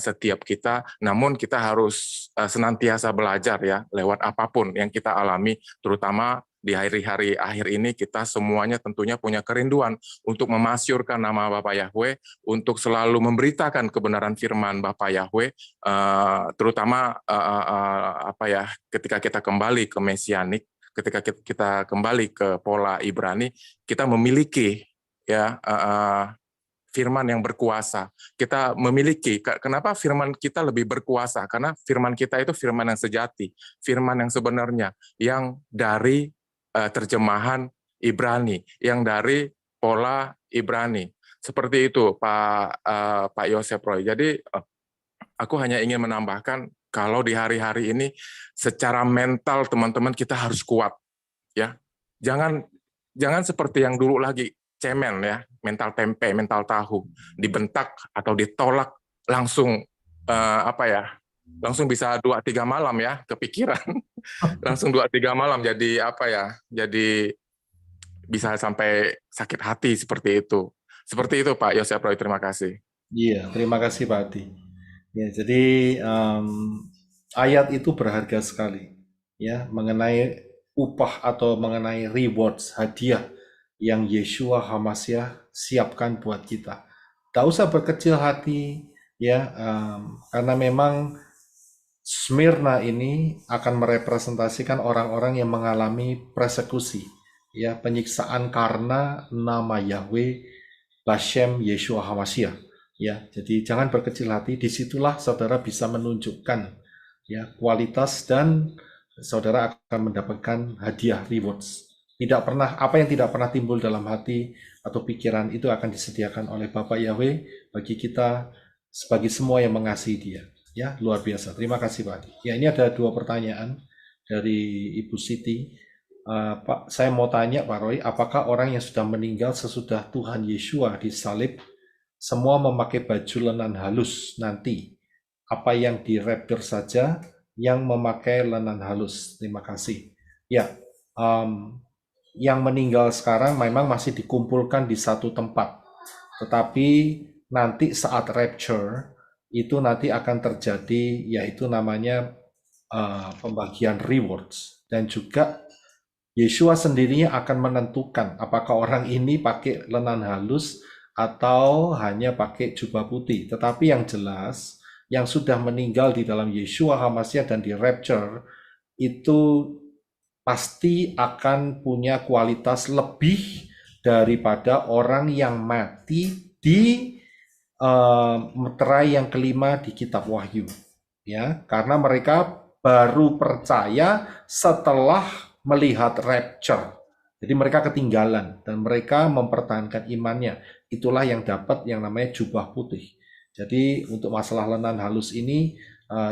setiap kita. Namun kita harus senantiasa belajar ya lewat apapun yang kita alami, terutama di hari-hari akhir ini kita semuanya tentunya punya kerinduan untuk memasyurkan nama Bapa Yahweh, untuk selalu memberitakan kebenaran firman Bapa Yahweh, terutama ketika kita kembali ke Mesianik, ketika kita kembali ke pola Ibrani, kita memiliki ya firman yang berkuasa. Kita memiliki, kenapa firman kita lebih berkuasa? Karena firman kita itu firman yang sejati, firman yang sebenarnya, yang dari terjemahan Ibrani, yang dari pola Ibrani. Seperti itu Pak Yosef Roy. Jadi aku hanya ingin menambahkan kalau di hari-hari ini secara mental teman-teman kita harus kuat ya. Jangan seperti yang dulu lagi, cemen ya, mental tempe, mental tahu, dibentak atau ditolak langsung langsung bisa 2-3 malam ya kepikiran. Langsung 2-3 malam jadi jadi bisa sampai sakit hati seperti itu. Seperti itu Pak Yosef Roy, terima kasih. Iya, terima kasih Pak Adi. Ya, jadi ayat itu berharga sekali ya, mengenai upah atau mengenai rewards, hadiah yang Yeshua HaMashiach siapkan buat kita. Tak usah berkecil hati ya, karena memang Smyrna ini akan merepresentasikan orang-orang yang mengalami persekusi, ya, penyiksaan karena nama Yahweh Bashem Yeshua HaMashiach. Ya, jadi jangan berkecil hati. Disitulah saudara bisa menunjukkan ya kualitas dan saudara akan mendapatkan hadiah rewards. Apa yang tidak pernah timbul dalam hati atau pikiran itu akan disediakan oleh Bapak Yahweh bagi kita sebagai semua yang mengasihi Dia. Ya, luar biasa. Terima kasih Pak Adi. Ya, ini ada 2 pertanyaan dari Ibu Siti. Pak, saya mau tanya Pak Roy, apakah orang yang sudah meninggal sesudah Tuhan Yeshua disalib semua memakai baju lenan halus nanti? Apa yang di rapture saja yang memakai lenan halus? Terima kasih. Ya, yang meninggal sekarang memang masih dikumpulkan di satu tempat. Tetapi nanti saat rapture itu nanti akan terjadi, yaitu namanya pembagian rewards, dan juga Yeshua sendirinya akan menentukan apakah orang ini pakai lenan halus atau hanya pakai jubah putih. Tetapi yang jelas, yang sudah meninggal di dalam Yeshua HaMashiach dan di rapture itu pasti akan punya kualitas lebih daripada orang yang mati di meterai yang kelima di kitab Wahyu, ya, karena mereka baru percaya setelah melihat rapture, Jadi mereka ketinggalan dan mereka mempertahankan imannya. Itulah yang dapat yang namanya jubah putih. Jadi untuk masalah lenan halus ini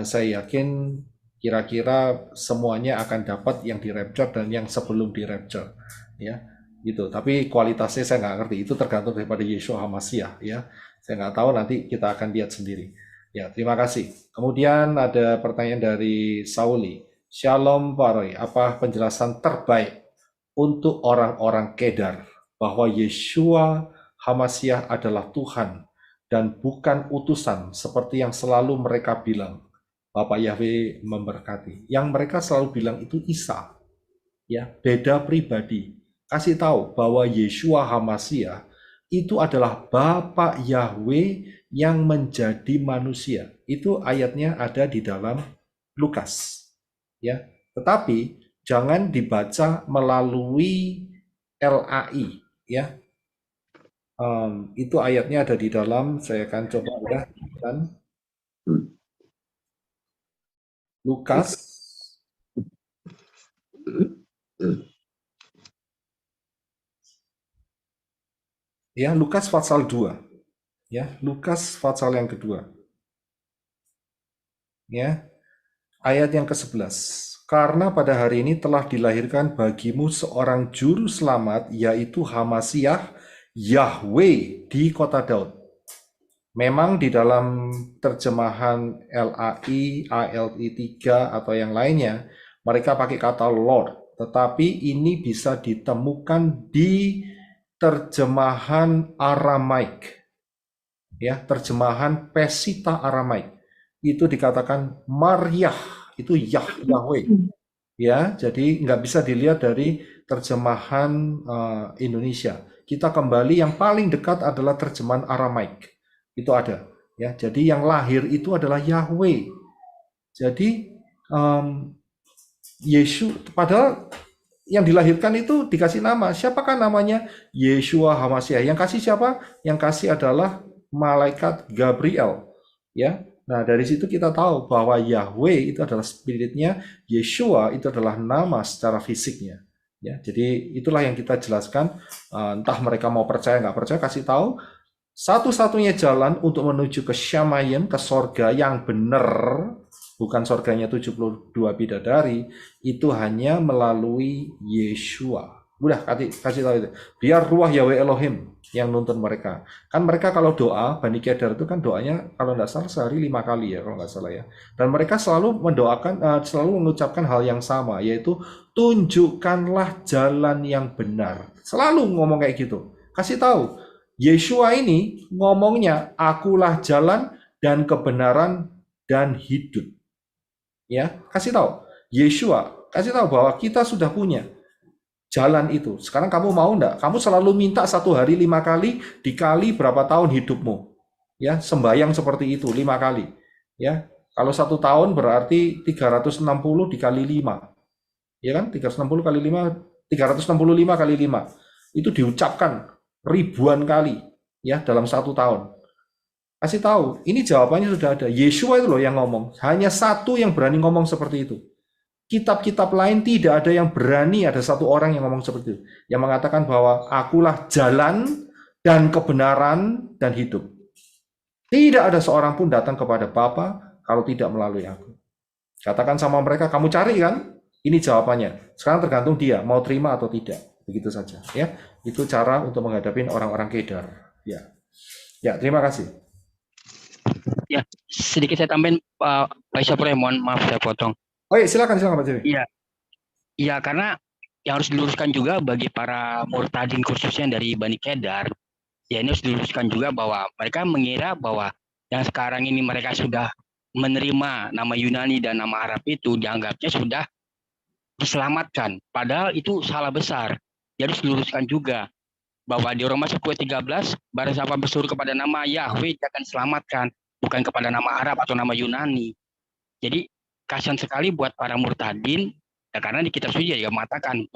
saya yakin kira-kira semuanya akan dapat yang di rapture dan yang sebelum di rapture, ya gitu. Tapi kualitasnya saya nggak ngerti. Itu tergantung daripada Yeshua HaMashiach, ya. Saya nggak tahu, nanti kita akan lihat sendiri. Ya, terima kasih. Kemudian ada pertanyaan dari Sauli. Shalom Pak Roy, apa penjelasan terbaik untuk orang-orang Kedar bahwa Yeshua HaMashiach adalah Tuhan dan bukan utusan seperti yang selalu mereka bilang? Bapak Yahweh memberkati. Yang mereka selalu bilang itu Isa, ya, beda pribadi. Kasih tahu bahwa Yeshua HaMashiach itu adalah Bapak Yahweh yang menjadi manusia. Itu ayatnya ada di dalam Lukas, ya. Tetapi jangan dibaca melalui LAI, ya. Itu ayatnya ada di dalam, saya akan coba ya, dan Lukas ya, Lukas pasal 2. Ya, Lukas pasal yang kedua. Ya. Ayat yang ke-11. Karena pada hari ini telah dilahirkan bagimu seorang juru selamat, yaitu HaMashiach Yahweh di kota Daud. Memang di dalam terjemahan LAI, ALI 3 atau yang lainnya, mereka pakai kata Lord. Tetapi ini bisa ditemukan di terjemahan Aramaik. Ya, terjemahan Pesita Aramaik. Itu dikatakan Maryah, itu Yahweh. Ya, jadi nggak bisa dilihat dari terjemahan Indonesia. Kita kembali yang paling dekat adalah terjemahan Aramaik. Itu ada, ya. Jadi yang lahir itu adalah Yahweh. Jadi Yesus, padahal yang dilahirkan itu dikasih nama. Siapakah namanya? Yeshua HaMashiach. Yang kasih siapa? Yang kasih adalah malaikat Gabriel, ya. Nah, dari situ kita tahu bahwa Yahweh itu adalah spiritnya, Yeshua itu adalah nama secara fisiknya. Ya, jadi itulah yang kita jelaskan. Entah mereka mau percaya nggak percaya, kasih tahu. Satu-satunya jalan untuk menuju ke Shamayim, ke sorga yang benar, bukan sorganya 72 bidadari, itu hanya melalui Yeshua. Udah, kasih tahu itu. Biar ruah Yahweh Elohim yang nuntun mereka. Kan mereka kalau doa, Bani Kedar itu kan doanya kalau nggak salah sehari 5 kali ya, kalau nggak salah ya. Dan mereka selalu mendoakan, selalu mengucapkan hal yang sama, yaitu tunjukkanlah jalan yang benar. Selalu ngomong kayak gitu. Kasih tahu, Yeshua ini ngomongnya, akulah jalan dan kebenaran dan hidup. Ya, kasih tahu. Yeshua, kasih tahu bahwa kita sudah punya jalan itu. Sekarang kamu mau enggak? Kamu selalu minta 1 hari 5 kali, dikali berapa tahun hidupmu. Ya, sembahyang seperti itu 5 kali. Ya, kalau 1 tahun berarti 360 dikali 5. Ya kan? 360 kali 5, 365 kali 5. Itu diucapkan ribuan kali ya dalam 1 tahun. Kasih tahu, ini jawabannya sudah ada. Yeshua itu loh yang ngomong. Hanya satu yang berani ngomong seperti itu. Kitab-kitab lain tidak ada yang berani, ada satu orang yang ngomong seperti itu. Yang mengatakan bahwa akulah jalan dan kebenaran dan hidup. Tidak ada seorang pun datang kepada Bapa kalau tidak melalui aku. Katakan sama mereka, kamu cari kan? Ini jawabannya. Sekarang tergantung dia mau terima atau tidak. Begitu saja ya. Itu cara untuk menghadapi orang-orang Kedar. Ya. Ya, terima kasih. Ya, sedikit saya tambahin Pak Isopre, mohon maaf saya potong. Oh iya, silakan Pak Dewi. Iya. Iya, karena yang harus diluruskan juga bagi para murtadin khususnya dari Bani Kedar, ya ini harus diluruskan juga bahwa mereka mengira bahwa yang sekarang ini mereka sudah menerima nama Yunani dan nama Arab itu dianggapnya sudah diselamatkan. Padahal itu salah besar. Ya harus diluruskan juga bahwa di Roma 10:13 barang siapa berseru kepada nama Yahweh dia akan selamatkan, bukan kepada nama Arab atau nama Yunani. Jadi kasihan sekali buat para murtadin, ya, karena di kitab suci juga mengatakan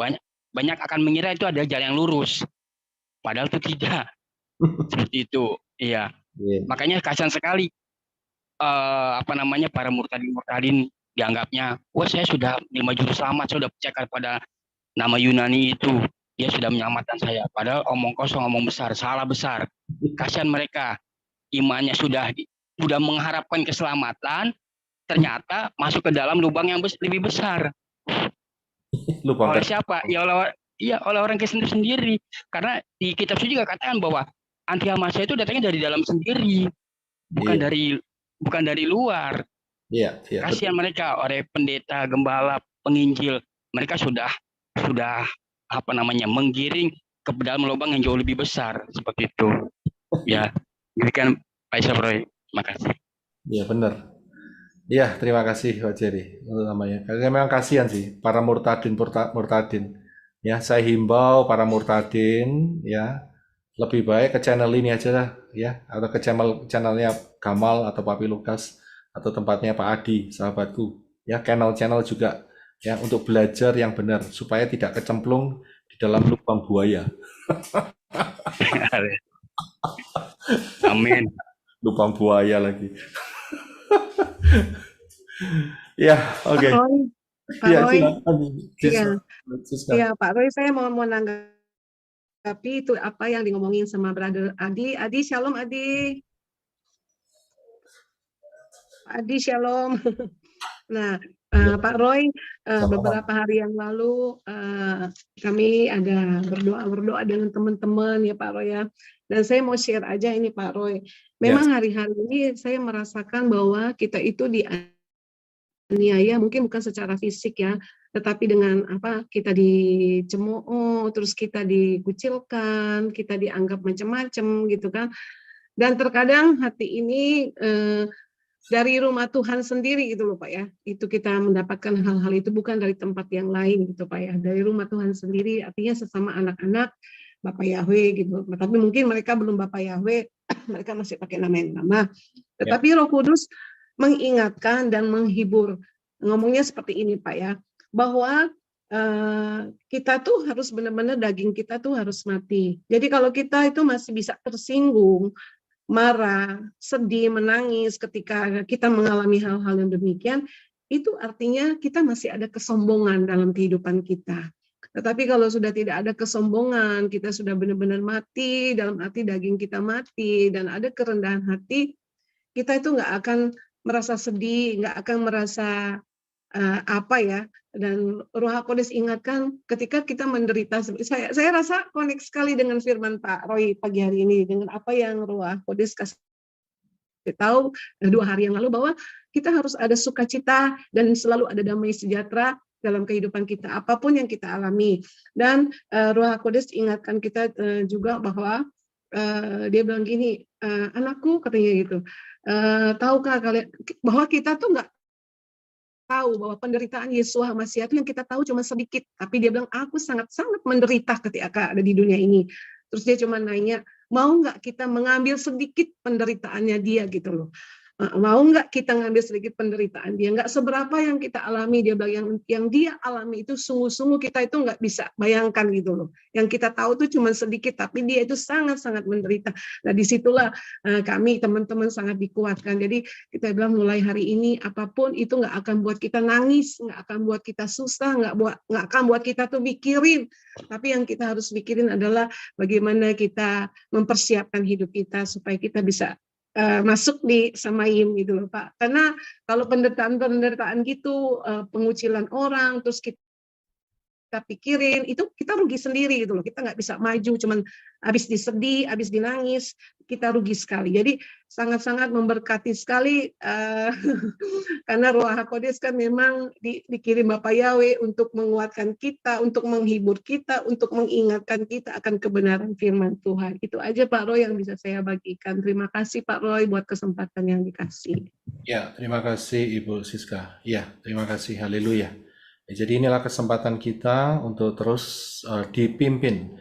banyak akan mengira itu ada jalan yang lurus, padahal itu tidak. Seperti itu, iya. Makanya kasihan sekali para murtadin dianggapnya, wah saya sudah menerima juru selamat, saya sudah percaya pada nama Yunani itu. dia sudah menyelamatkan saya. Padahal omong kosong, omong besar, salah besar. Kasihan mereka, imannya sudah mengharapkan keselamatan, ternyata masuk ke dalam lubang yang lebih besar. Lubang Oleh siapa? Ya oleh orang Kristen itu sendiri. Karena di kitab suci juga katakan bahwa anti Hamasya itu datangnya dari dalam sendiri, bukan dari luar. Iya, Kasihan mereka, oleh pendeta, gembala, penginjil, mereka sudah menggiring ke dalam lubang yang jauh lebih besar seperti itu. Ya, demikian Pak Isabroy. Terima kasih. Iya, benar. Iya, terima kasih Pak Jerry untuk namanya. Karena memang kasihan sih para murtadin. Ya, saya himbau para murtadin ya, lebih baik ke channel ini aja lah ya, atau ke channelnya Gamal atau Papi Lukas atau tempatnya Pak Adi, sahabatku. Ya, channel juga ya untuk belajar yang benar supaya tidak kecemplung di dalam lubang buaya. Amin. Lubang buaya lagi. Ya, oke. Pak Ya, Roy, silakan. Pak Roy, saya mau menanggapi itu apa yang ngomongin sama Brother Adi. Adi, shalom Adi. Adi, shalom. Nah, Pak Roy, beberapa hari yang lalu kami ada berdoa dengan teman-teman ya Pak Roy ya. Dan saya mau share aja ini Pak Roy. Memang hari-hari ini saya merasakan bahwa kita itu dianiaya, mungkin bukan secara fisik ya, tetapi dengan kita dicemooh, terus kita dikucilkan, kita dianggap macam-macam gitu kan. Dan terkadang hati ini dari rumah Tuhan sendiri gitu loh Pak ya. Itu kita mendapatkan hal-hal itu bukan dari tempat yang lain gitu Pak ya. Dari rumah Tuhan sendiri, artinya sesama anak-anak Bapak Yahweh gitu. Tapi mungkin mereka belum Bapak Yahweh, mereka masih pakai nama yang sama. Tetapi Roh Kudus mengingatkan dan menghibur. Ngomongnya seperti ini Pak ya, bahwa kita tuh harus benar-benar daging kita tuh harus mati. Jadi kalau kita itu masih bisa tersinggung, marah, sedih, menangis ketika kita mengalami hal-hal yang demikian, itu artinya kita masih ada kesombongan dalam kehidupan kita. Tetapi kalau sudah tidak ada kesombongan, kita sudah benar-benar mati, dalam arti daging kita mati, dan ada kerendahan hati, kita itu nggak akan merasa sedih, nggak akan merasa dan Roh Kudus ingatkan ketika kita menderita. Saya rasa connect sekali dengan firman Pak Roy pagi hari ini, dengan apa yang Roh Kudus kasih tahu 2 hari yang lalu, bahwa kita harus ada sukacita dan selalu ada damai sejahtera dalam kehidupan kita, apapun yang kita alami. Dan Roh Kudus ingatkan kita juga bahwa dia bilang gini, anakku katanya gitu, tahukah kalian bahwa kita tuh nggak tahu bahwa penderitaan Yesus Hamasiah itu yang kita tahu cuma sedikit, tapi dia bilang aku sangat-sangat menderita ketika ada di dunia ini. Terus dia cuma nanya, mau nggak kita mengambil sedikit penderitaannya dia gitu loh. Mau nggak kita ngambil sedikit penderitaan dia? Nggak seberapa yang kita alami, dia bilang yang dia alami itu sungguh-sungguh kita itu nggak bisa bayangkan gitu loh. Yang kita tahu itu cuma sedikit, tapi dia itu sangat-sangat menderita. Nah disitulah kami teman-teman sangat dikuatkan. Jadi kita bilang mulai hari ini apapun itu nggak akan buat kita nangis, nggak akan buat kita susah, nggak akan buat kita tuh mikirin. Tapi yang kita harus mikirin adalah bagaimana kita mempersiapkan hidup kita supaya kita bisa masuk di Samayim gitu loh Pak. Karena kalau penderitaan gitu, pengucilan orang, terus kita pikirin, itu kita rugi sendiri gitu loh. Kita nggak bisa maju, cuman habis disedih, habis dinangis, kita rugi sekali. Jadi sangat-sangat memberkati sekali karena Roh Kudus kan memang dikirim Bapak Yahweh untuk menguatkan kita, untuk menghibur kita, untuk mengingatkan kita akan kebenaran firman Tuhan. Itu aja Pak Roy yang bisa saya bagikan. Terima kasih Pak Roy buat kesempatan yang dikasih. Ya, terima kasih Ibu Siska. Ya, terima kasih. Haleluya. Jadi inilah kesempatan kita untuk terus dipimpin.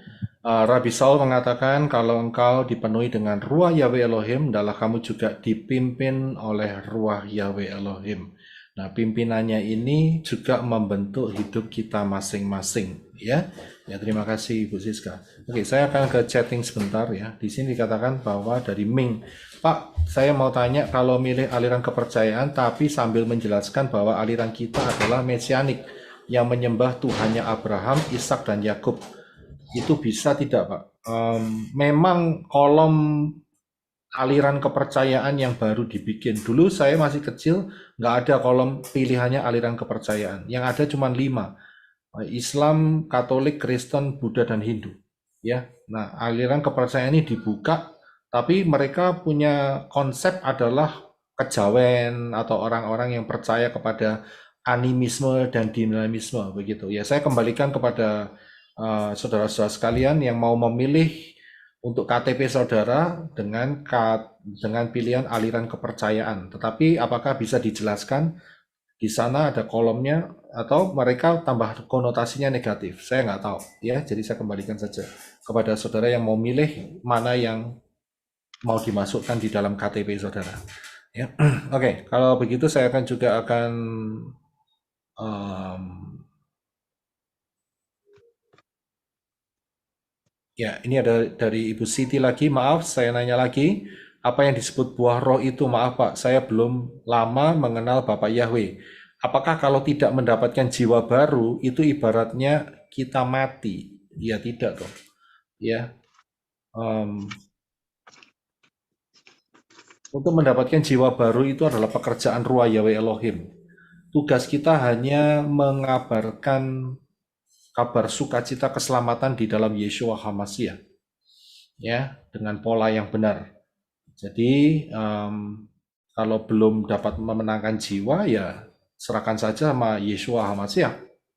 Rabi Saul mengatakan kalau engkau dipenuhi dengan Ruah Yahweh Elohim, adalah kamu juga dipimpin oleh Ruah Yahweh Elohim. Nah, pimpinannya ini juga membentuk hidup kita masing-masing, ya. Ya, terima kasih Ibu Siska. Oke, saya akan ke chatting sebentar ya. Di sini dikatakan bahwa dari Ming, Pak, saya mau tanya kalau milih aliran kepercayaan tapi sambil menjelaskan bahwa aliran kita adalah mesianik yang menyembah Tuhannya Abraham, Ishak dan Yakub. itu bisa tidak, Pak? Memang kolom aliran kepercayaan yang baru dibikin. Dulu saya masih kecil, nggak ada kolom pilihannya aliran kepercayaan. Yang ada cuma 5. Islam, Katolik, Kristen, Buddha, dan Hindu. Ya, nah aliran kepercayaan ini dibuka, tapi mereka punya konsep adalah kejawen atau orang-orang yang percaya kepada animisme dan dinamisme begitu. Ya, saya kembalikan kepada saudara-saudara sekalian yang mau memilih untuk KTP saudara dengan pilihan aliran kepercayaan. Tetapi apakah bisa dijelaskan di sana ada kolomnya atau mereka tambah konotasinya negatif? Saya nggak tahu ya. Jadi saya kembalikan saja kepada saudara yang mau milih mana yang mau dimasukkan di dalam KTP saudara. Ya, oke. Kalau begitu saya akan juga akan ya, ini ada dari Ibu Siti lagi. Maaf, saya nanya lagi. Apa yang disebut buah roh itu? Maaf Pak, saya belum lama mengenal Bapak Yahweh. Apakah kalau tidak mendapatkan jiwa baru, itu ibaratnya kita mati? Ya tidak dong. Ya, untuk mendapatkan jiwa baru itu adalah pekerjaan Ruah Yahweh Elohim. Tugas kita hanya mengabarkan kabar sukacita keselamatan di dalam Yeshua HaMashiach, ya, dengan pola yang benar. Jadi kalau belum dapat memenangkan jiwa, ya serahkan saja sama Yeshua HaMashiach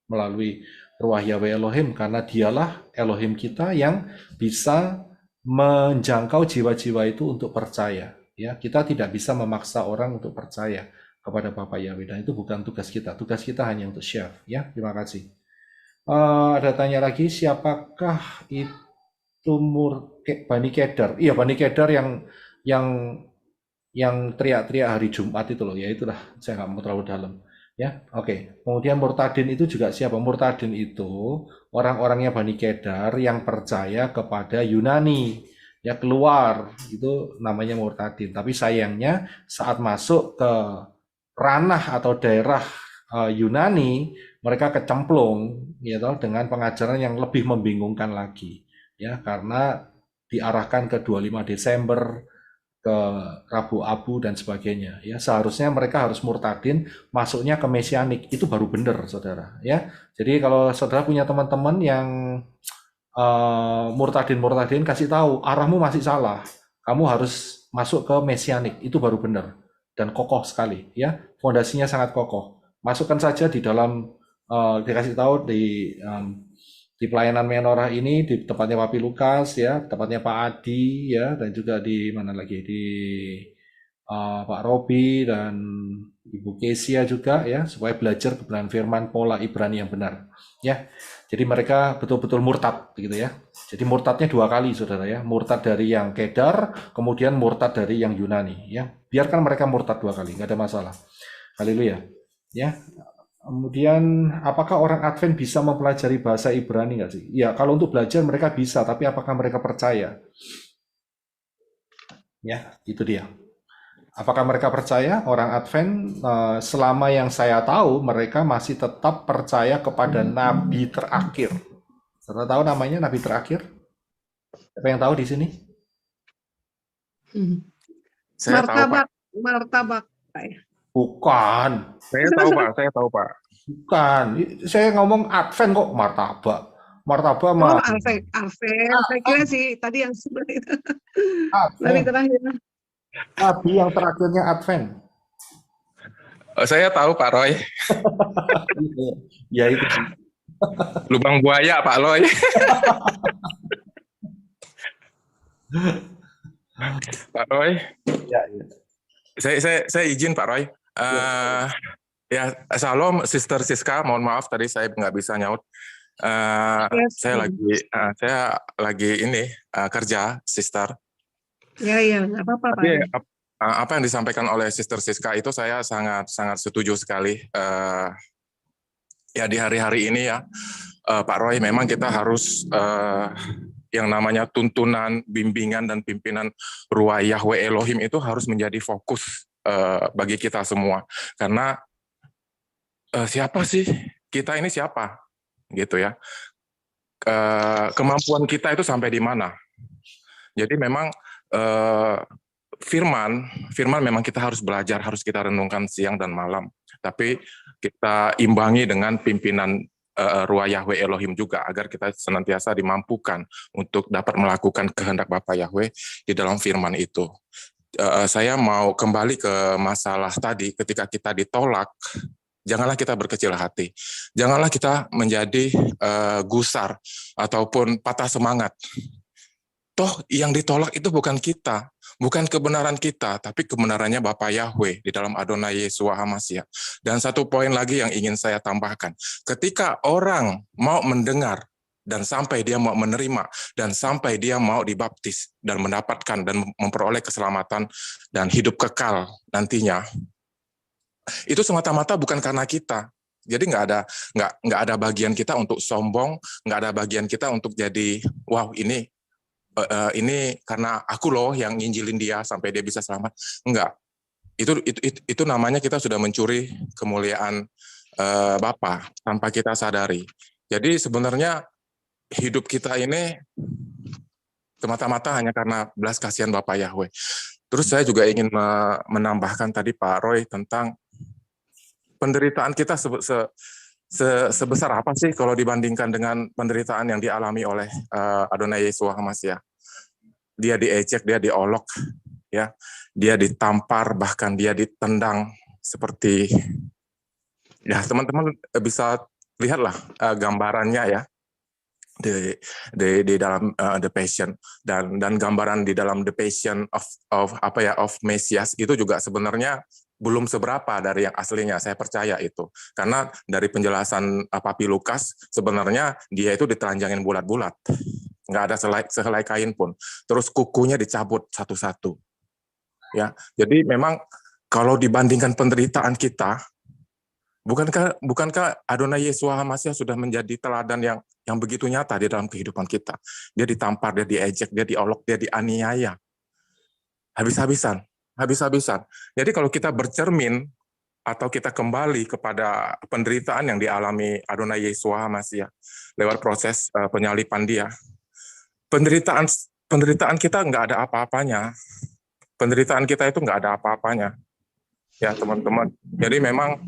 melalui Ruah Yahweh Elohim, karena dialah Elohim kita yang bisa menjangkau jiwa-jiwa itu untuk percaya. Ya, kita tidak bisa memaksa orang untuk percaya kepada Bapak Yahweh, dan itu bukan tugas kita. Tugas kita hanya untuk share. Ya, terima kasih. Ada tanya lagi, siapakah itu Bani Kedar? Iya, Bani Kedar yang teriak-teriak hari Jumat itu loh, ya itulah, saya nggak mau terlalu dalam. Ya, oke. Kemudian murtadin itu juga siapa? Murtadin itu orang-orangnya Bani Kedar yang percaya kepada Yunani. Ya, keluar, itu namanya murtadin. Tapi sayangnya saat masuk ke ranah atau daerah Yunani, mereka kecemplung ya toh, dengan pengajaran yang lebih membingungkan lagi, ya, karena diarahkan ke 25 Desember, ke Rabu Abu dan sebagainya, ya. Seharusnya mereka harus murtadin, masuknya ke mesianik, itu baru benar saudara, ya. Jadi kalau saudara punya teman-teman yang murtadin, kasih tahu arahmu masih salah, kamu harus masuk ke mesianik, itu baru benar dan kokoh sekali, ya, fondasinya sangat kokoh. Masukkan saja di dalam dikasih tahu di pelayanan menorah ini, di tempatnya Papi Lukas, ya, tempatnya Pak Adi, ya, dan juga di mana lagi, di Pak Robi dan Ibu Kesia juga, ya, supaya belajar kebenaran firman pola Ibrani yang benar, ya. Jadi mereka betul-betul murtad, begitu ya. Jadi murtadnya 2 kali, saudara ya. Murtad dari yang Kedar, kemudian murtad dari yang Yunani, ya. Biarkan mereka murtad 2 kali, nggak ada masalah. Haleluya, ya. Kemudian, apakah orang Advent bisa mempelajari bahasa Ibrani nggak sih? Ya, kalau untuk belajar mereka bisa, tapi apakah mereka percaya? Ya, itu dia. Apakah mereka percaya? Orang Advent, selama yang saya tahu, mereka masih tetap percaya kepada Nabi terakhir. Saudara tahu namanya Nabi terakhir? Siapa yang tahu di sini? Saya tahu, Pak. Martabak. Bukan. Saya tahu, Pak. Bukan. Saya ngomong Advent kok martabak. Martabak mah. Oh, Advent. Saya kira sih tadi yang sebelah itu. Nabi terakhir. Nabi yang terakhirnya Advent. Saya tahu, Pak Roy. Ya itu sih. Lubang buaya, Pak Roy. Pak Roy. Ya. Saya izin, Pak Roy. Ya, Shalom, Sister Siska. Mohon maaf tadi saya nggak bisa nyaut. Saya lagi ini kerja, Sister. Ya, nggak apa-apa, Pak. Tapi apa yang disampaikan oleh Sister Siska itu saya sangat setuju sekali. Ya di hari-hari ini ya, Pak Roy, memang kita harus yang namanya tuntunan, bimbingan dan pimpinan Ruah Yahweh Elohim itu harus menjadi fokus bagi kita semua. Karena siapa sih kita ini, siapa gitu ya? kemampuan kita itu sampai di mana. Jadi memang firman memang kita harus belajar, harus kita renungkan siang dan malam. Tapi kita imbangi dengan pimpinan Ruah Yahweh Elohim juga, agar kita senantiasa dimampukan untuk dapat melakukan kehendak Bapa Yahweh di dalam firman itu. Saya mau kembali ke masalah tadi, ketika kita ditolak, janganlah kita berkecil hati. Janganlah kita menjadi gusar ataupun patah semangat. Toh yang ditolak itu bukan kita, bukan kebenaran kita, tapi kebenarannya Bapa Yahweh di dalam Adonai Yeshua HaMashiach. Dan satu poin lagi yang ingin saya tambahkan, ketika orang mau mendengar dan sampai dia mau menerima dan sampai dia mau dibaptis dan mendapatkan dan memperoleh keselamatan dan hidup kekal nantinya, itu semata-mata bukan karena kita. Jadi nggak ada bagian kita untuk sombong, nggak ada bagian kita untuk jadi wow ini karena aku loh yang nginjilin dia sampai dia bisa selamat. Enggak. Itu namanya kita sudah mencuri kemuliaan Bapa tanpa kita sadari. Jadi sebenarnya hidup kita ini semata-mata hanya karena belas kasihan Bapa Yahweh. Terus saya juga ingin menambahkan tadi Pak Roy tentang penderitaan kita sebesar apa sih kalau dibandingkan dengan penderitaan yang dialami oleh Adonai Yeshua HaMashiach. Dia diejek, dia diolok, ya, dia ditampar, bahkan dia ditendang seperti, ya teman-teman bisa lihatlah gambarannya ya di dalam The Passion dan gambaran di dalam The Passion of Mesias itu juga sebenarnya belum seberapa dari yang aslinya, saya percaya itu. Karena dari penjelasan Papi Lukas, sebenarnya dia itu ditelanjangin bulat-bulat. Nggak ada sehelai kain pun. Terus kukunya dicabut satu-satu. Ya, jadi memang kalau dibandingkan penderitaan kita, bukankah Adonai Yeshua HaMashiach sudah menjadi teladan yang begitu nyata di dalam kehidupan kita? Dia ditampar, dia diejek, dia diolok, dia dianiaya. Habis-habisan. Jadi kalau kita bercermin atau kita kembali kepada penderitaan yang dialami Adonai Yeshua HaMashiach lewat proses penyalipan dia, penderitaan kita nggak ada apa-apanya. Penderitaan kita itu nggak ada apa-apanya, ya teman-teman. Jadi memang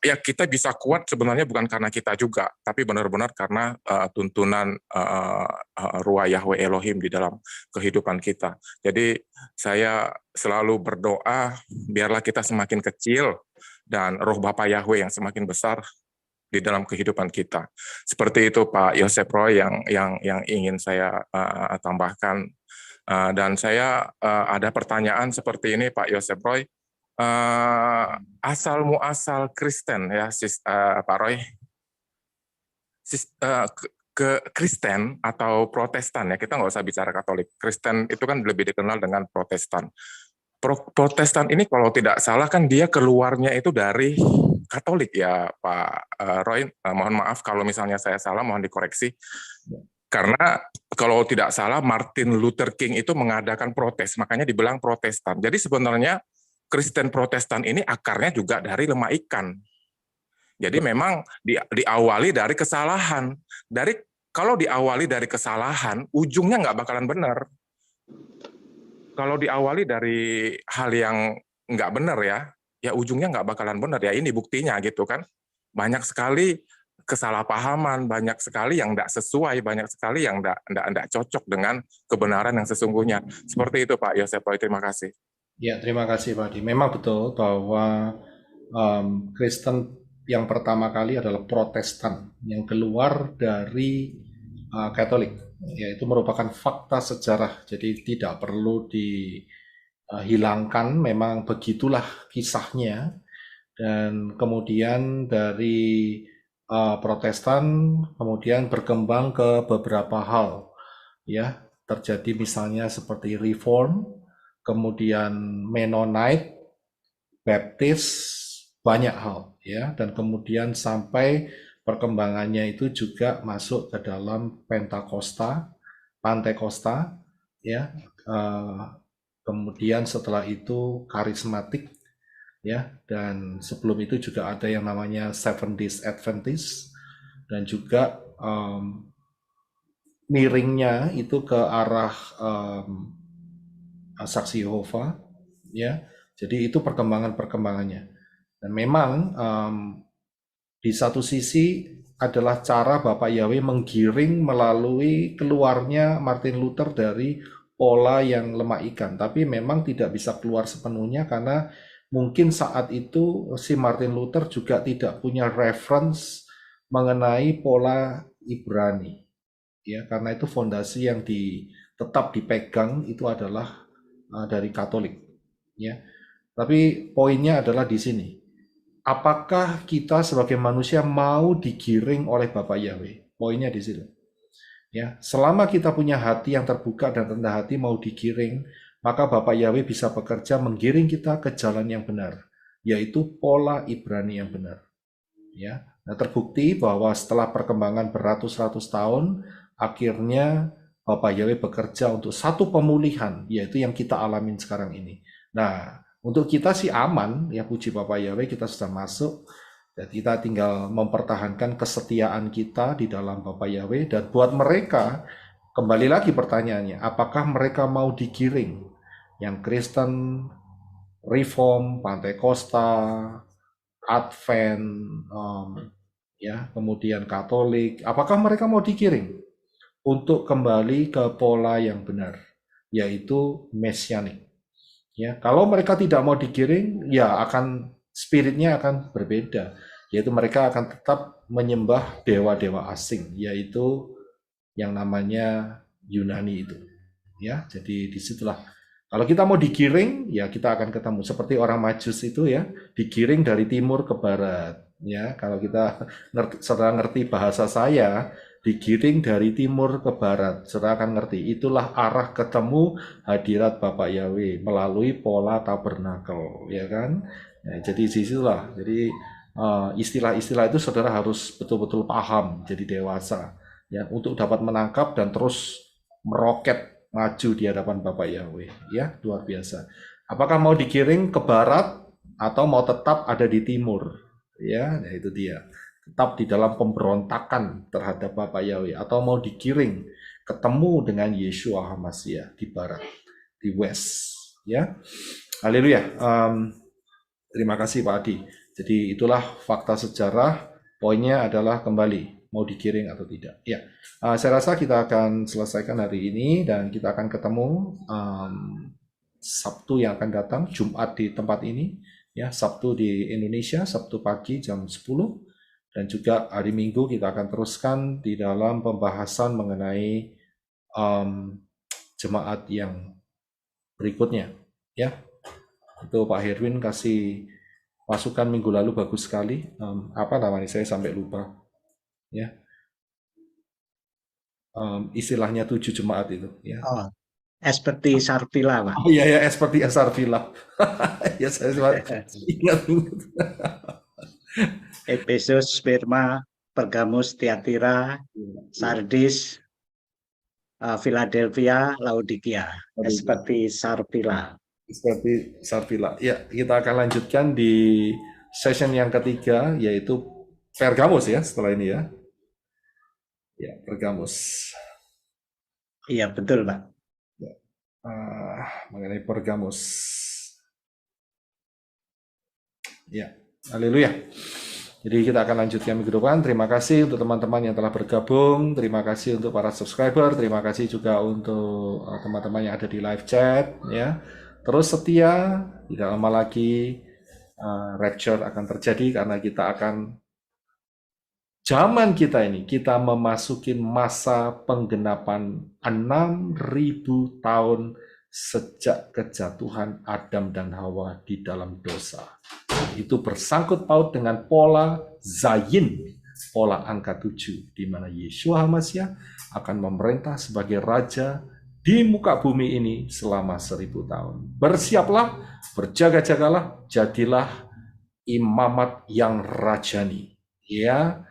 ya kita bisa kuat sebenarnya bukan karena kita juga, tapi benar-benar karena tuntunan Ruah Yahweh Elohim di dalam kehidupan kita. Jadi saya selalu berdoa biarlah kita semakin kecil dan Roh Bapa Yahweh yang semakin besar di dalam kehidupan kita. Seperti itu Pak Yosef Roy yang ingin saya tambahkan. Dan saya ada pertanyaan seperti ini Pak Yosef Roy. Asal muasal Kristen ya Pak Roy, ke Kristen atau Protestan ya, kita nggak usah bicara Katolik. Kristen itu kan lebih dikenal dengan Protestan. Protestan ini kalau tidak salah kan dia keluarnya itu dari Katolik ya Pak Roy. Mohon maaf kalau misalnya saya salah, mohon dikoreksi. Karena kalau tidak salah Martin Luther King itu mengadakan protes, makanya dibilang Protestan. Jadi sebenarnya Kristen Protestan ini akarnya juga dari lemah ikan. Jadi memang diawali dari kesalahan. Kalau diawali dari kesalahan, ujungnya nggak bakalan benar. Kalau diawali dari hal yang nggak benar ya ujungnya nggak bakalan benar. Ya ini buktinya gitu kan. Banyak sekali kesalahpahaman, banyak sekali yang tidak sesuai, banyak sekali yang tidak cocok dengan kebenaran yang sesungguhnya. Seperti itu Pak Yosef Roy, terima kasih. Ya, terima kasih Pak Di. Memang betul bahwa Kristen yang pertama kali adalah Protestan yang keluar dari Katolik. Ya, itu merupakan fakta sejarah, jadi tidak perlu dihilangkan. Memang begitulah kisahnya. Dan kemudian dari Protestan kemudian berkembang ke beberapa hal. Ya, terjadi misalnya seperti Reform, kemudian Mennonite, Baptist, banyak hal ya, dan kemudian sampai perkembangannya itu juga masuk ke dalam Pantekosta ya, kemudian setelah itu karismatik ya, dan sebelum itu juga ada yang namanya Seventh-day Adventist dan juga miringnya itu ke arah saksi Yehova, ya. Jadi itu perkembangannya. Dan memang di satu sisi adalah cara Bapak Yahweh menggiring melalui keluarnya Martin Luther dari pola yang lemah ikan. Tapi memang tidak bisa keluar sepenuhnya karena mungkin saat itu si Martin Luther juga tidak punya reference mengenai pola Ibrani. Ya, karena itu fondasi yang tetap dipegang itu adalah dari Katolik. Ya. Tapi poinnya adalah di sini. Apakah kita sebagai manusia mau digiring oleh Bapak Yahweh? Poinnya di situ. Ya, selama kita punya hati yang terbuka dan rendah hati mau digiring, maka Bapak Yahweh bisa bekerja menggiring kita ke jalan yang benar, yaitu pola Ibrani yang benar. Ya, nah terbukti bahwa setelah perkembangan beratus-ratus tahun, akhirnya Bapak Yahweh bekerja untuk satu pemulihan, yaitu yang kita alamin sekarang ini. Nah, untuk kita sih aman, ya puji Bapak Yahweh, kita sudah masuk, dan kita tinggal mempertahankan kesetiaan kita di dalam Bapak Yahweh. Dan buat mereka, kembali lagi pertanyaannya, apakah mereka mau digiring? Yang Kristen, Reform, Pantekosta, Advent, ya, kemudian Katolik, apakah mereka mau digiring untuk kembali ke pola yang benar, yaitu mesianik? Ya, kalau mereka tidak mau digiring, ya akan spiritnya akan berbeda, yaitu mereka akan tetap menyembah dewa-dewa asing, yaitu yang namanya Yunani itu. Ya, jadi disitulah. Kalau kita mau digiring, ya kita akan ketemu seperti orang Majus itu ya, digiring dari timur ke barat. Ya, kalau kita ngerti bahasa saya, digiring dari timur ke barat, saudara akan ngerti. Itulah arah ketemu hadirat Bapak Yahweh melalui pola tabernakel, ya kan? Ya, jadi disitulah. Jadi istilah-istilah itu saudara harus betul-betul paham, jadi dewasa, ya, untuk dapat menangkap dan terus meroket maju di hadapan Bapak Yahweh, ya, luar biasa. Apakah mau digiring ke barat atau mau tetap ada di timur? Ya, itu dia. Tetap di dalam pemberontakan terhadap Bapak Yahweh, atau mau digiring ketemu dengan Yeshua HaMashiach di barat, di west, ya. Haleluya. Terima kasih Pak Adi. Jadi itulah fakta sejarah. Poinnya adalah kembali mau digiring atau tidak. Ya, saya rasa kita akan selesaikan hari ini dan kita akan ketemu Sabtu yang akan datang, Jumat di tempat ini, ya, Sabtu di Indonesia, Sabtu pagi jam 10. Dan juga hari Minggu kita akan teruskan di dalam pembahasan mengenai jemaat yang berikutnya. Ya, itu Pak Herwin kasih masukan minggu lalu bagus sekali. Apa namanya? Saya sampai lupa. Ya, istilahnya 7 jemaat itu. Ya. Oh, seperti Sarpila, Pak. Oh iya ya, seperti Sarpila. Ya saya ingat. Efesus, Sperma, Pergamus, Tiatira, Sardis, Philadelphia, Laodikia, seperti Sarpila. Seperti Sarpila. Ya, kita akan lanjutkan di session yang ketiga, yaitu Pergamus ya, setelah ini ya. Ya, Pergamus. Iya, betul, Pak. Ya. Mengenai Pergamus. Ya, haleluya. Jadi kita akan lanjutkan minggu depan. Terima kasih untuk teman-teman yang telah bergabung. Terima kasih untuk para subscriber. Terima kasih juga untuk teman-teman yang ada di live chat. Ya, terus setia. Tidak lama lagi rapture akan terjadi karena kita akan zaman kita ini kita memasuki masa penggenapan 6.000 tahun sejak kejatuhan Adam dan Hawa di dalam dosa. Itu bersangkut paut dengan pola Zayin, pola angka 7, di mana Yeshua HaMashiach akan memerintah sebagai raja di muka bumi ini selama 1000 tahun. Bersiaplah, berjaga-jagalah, jadilah imamat yang rajani. Ya,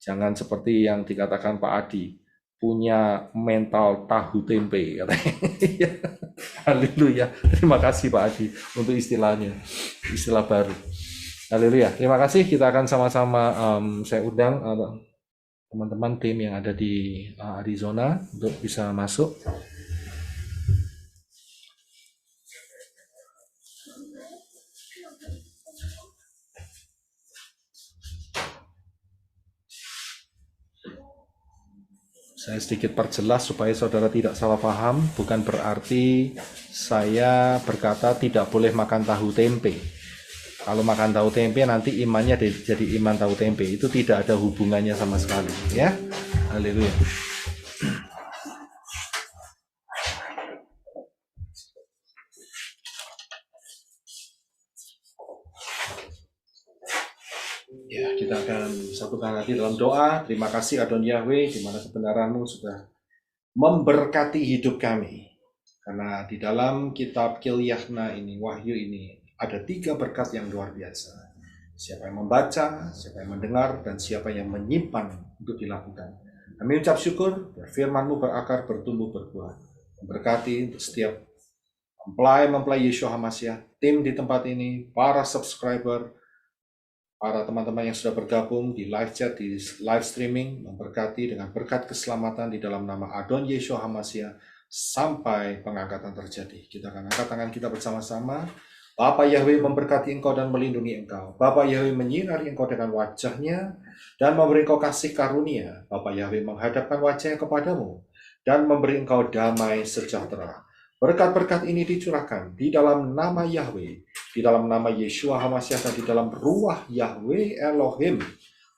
jangan seperti yang dikatakan Pak Adi, punya mental tahu tempe. Haleluya. Terima kasih Pak Adi untuk istilahnya, istilah baru. Haleluya. Terima kasih. Kita akan sama-sama saya undang teman-teman tim yang ada di Arizona untuk bisa masuk. Saya sedikit perjelas supaya saudara tidak salah paham, bukan berarti saya berkata tidak boleh makan tahu tempe. Kalau makan tahu tempe nanti imannya jadi iman tahu tempe, itu tidak ada hubungannya sama sekali, ya. Haleluya. Ya, kita akan satukan hati dalam doa. Terima kasih Adon Yahweh, di mana kebenaran-Mu sudah memberkati hidup kami. Karena di dalam kitab Kilyahna ini, Wahyu ini, ada 3 berkat yang luar biasa. Siapa yang membaca, siapa yang mendengar, dan siapa yang menyimpan untuk dilakukan. Kami ucap syukur, biar firman-Mu berakar, bertumbuh, berbuah. Memberkati untuk setiap mempelai Yeshua HaMashiach, tim di tempat ini, para subscriber, para teman-teman yang sudah bergabung di live chat, di live streaming, memberkati dengan berkat keselamatan di dalam nama Adon Yeshua HaMashiach sampai pengangkatan terjadi. Kita akan angkat tangan kita bersama-sama. Bapa Yahweh memberkati engkau dan melindungi engkau. Bapa Yahweh menyinari engkau dengan wajahnya dan memberi engkau kasih karunia. Bapa Yahweh menghadapkan wajahnya kepadamu dan memberi engkau damai sejahtera. Berkat-berkat ini dicurahkan di dalam nama Yahweh, di dalam nama Yeshua HaMashiach, dan di dalam ruah Yahweh Elohim,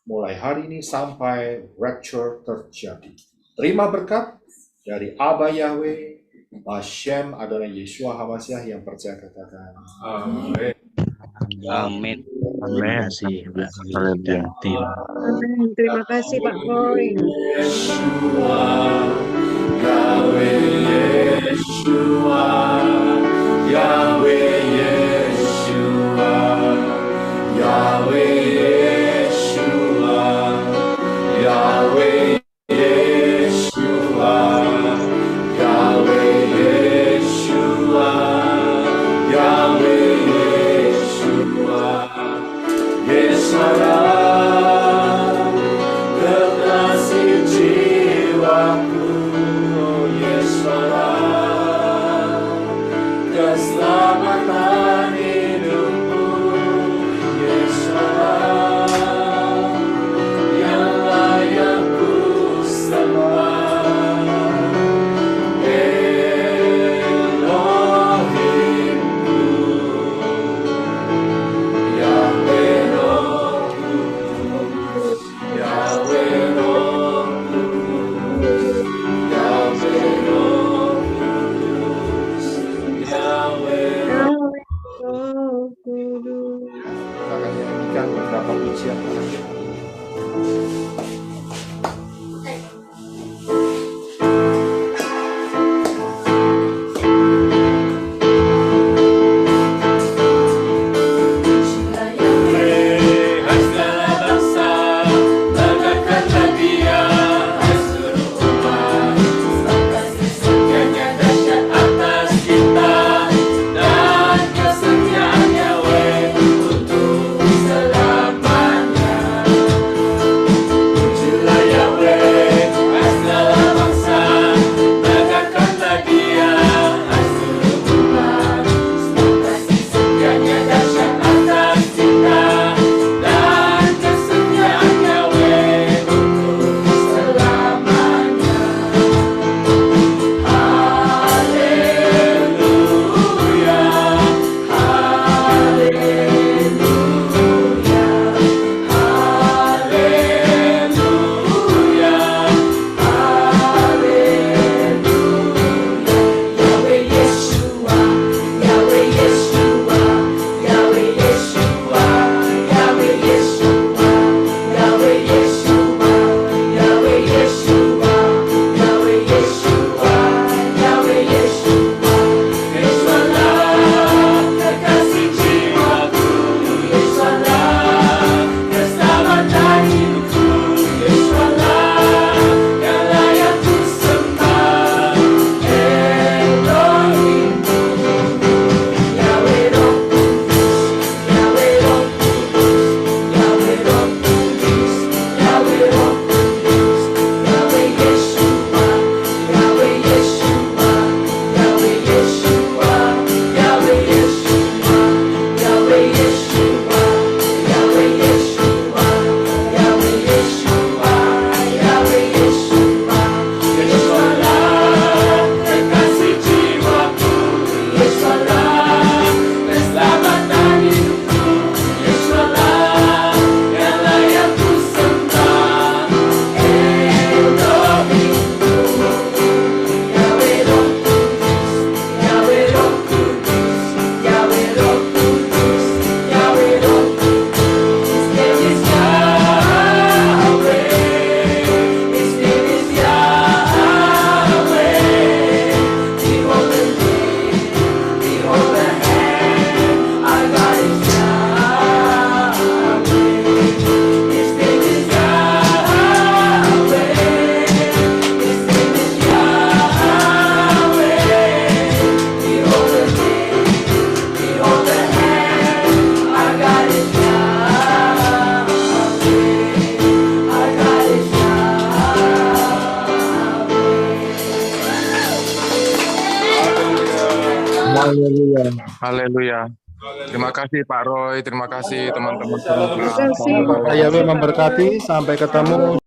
mulai hari ini sampai rapture terjadi. Terima berkat dari Abba Yahweh, Bashem Adonai Yeshua HaMashiach yang percaya katakan. Amin. Amin. Terima kasih, Pak. Amin. Terima kasih Pak Boy. Haleluya. Haleluya. Terima kasih Pak Roy, terima kasih teman-teman Terima semua. kasih. Pak Yahweh memberkati. Sampai ketemu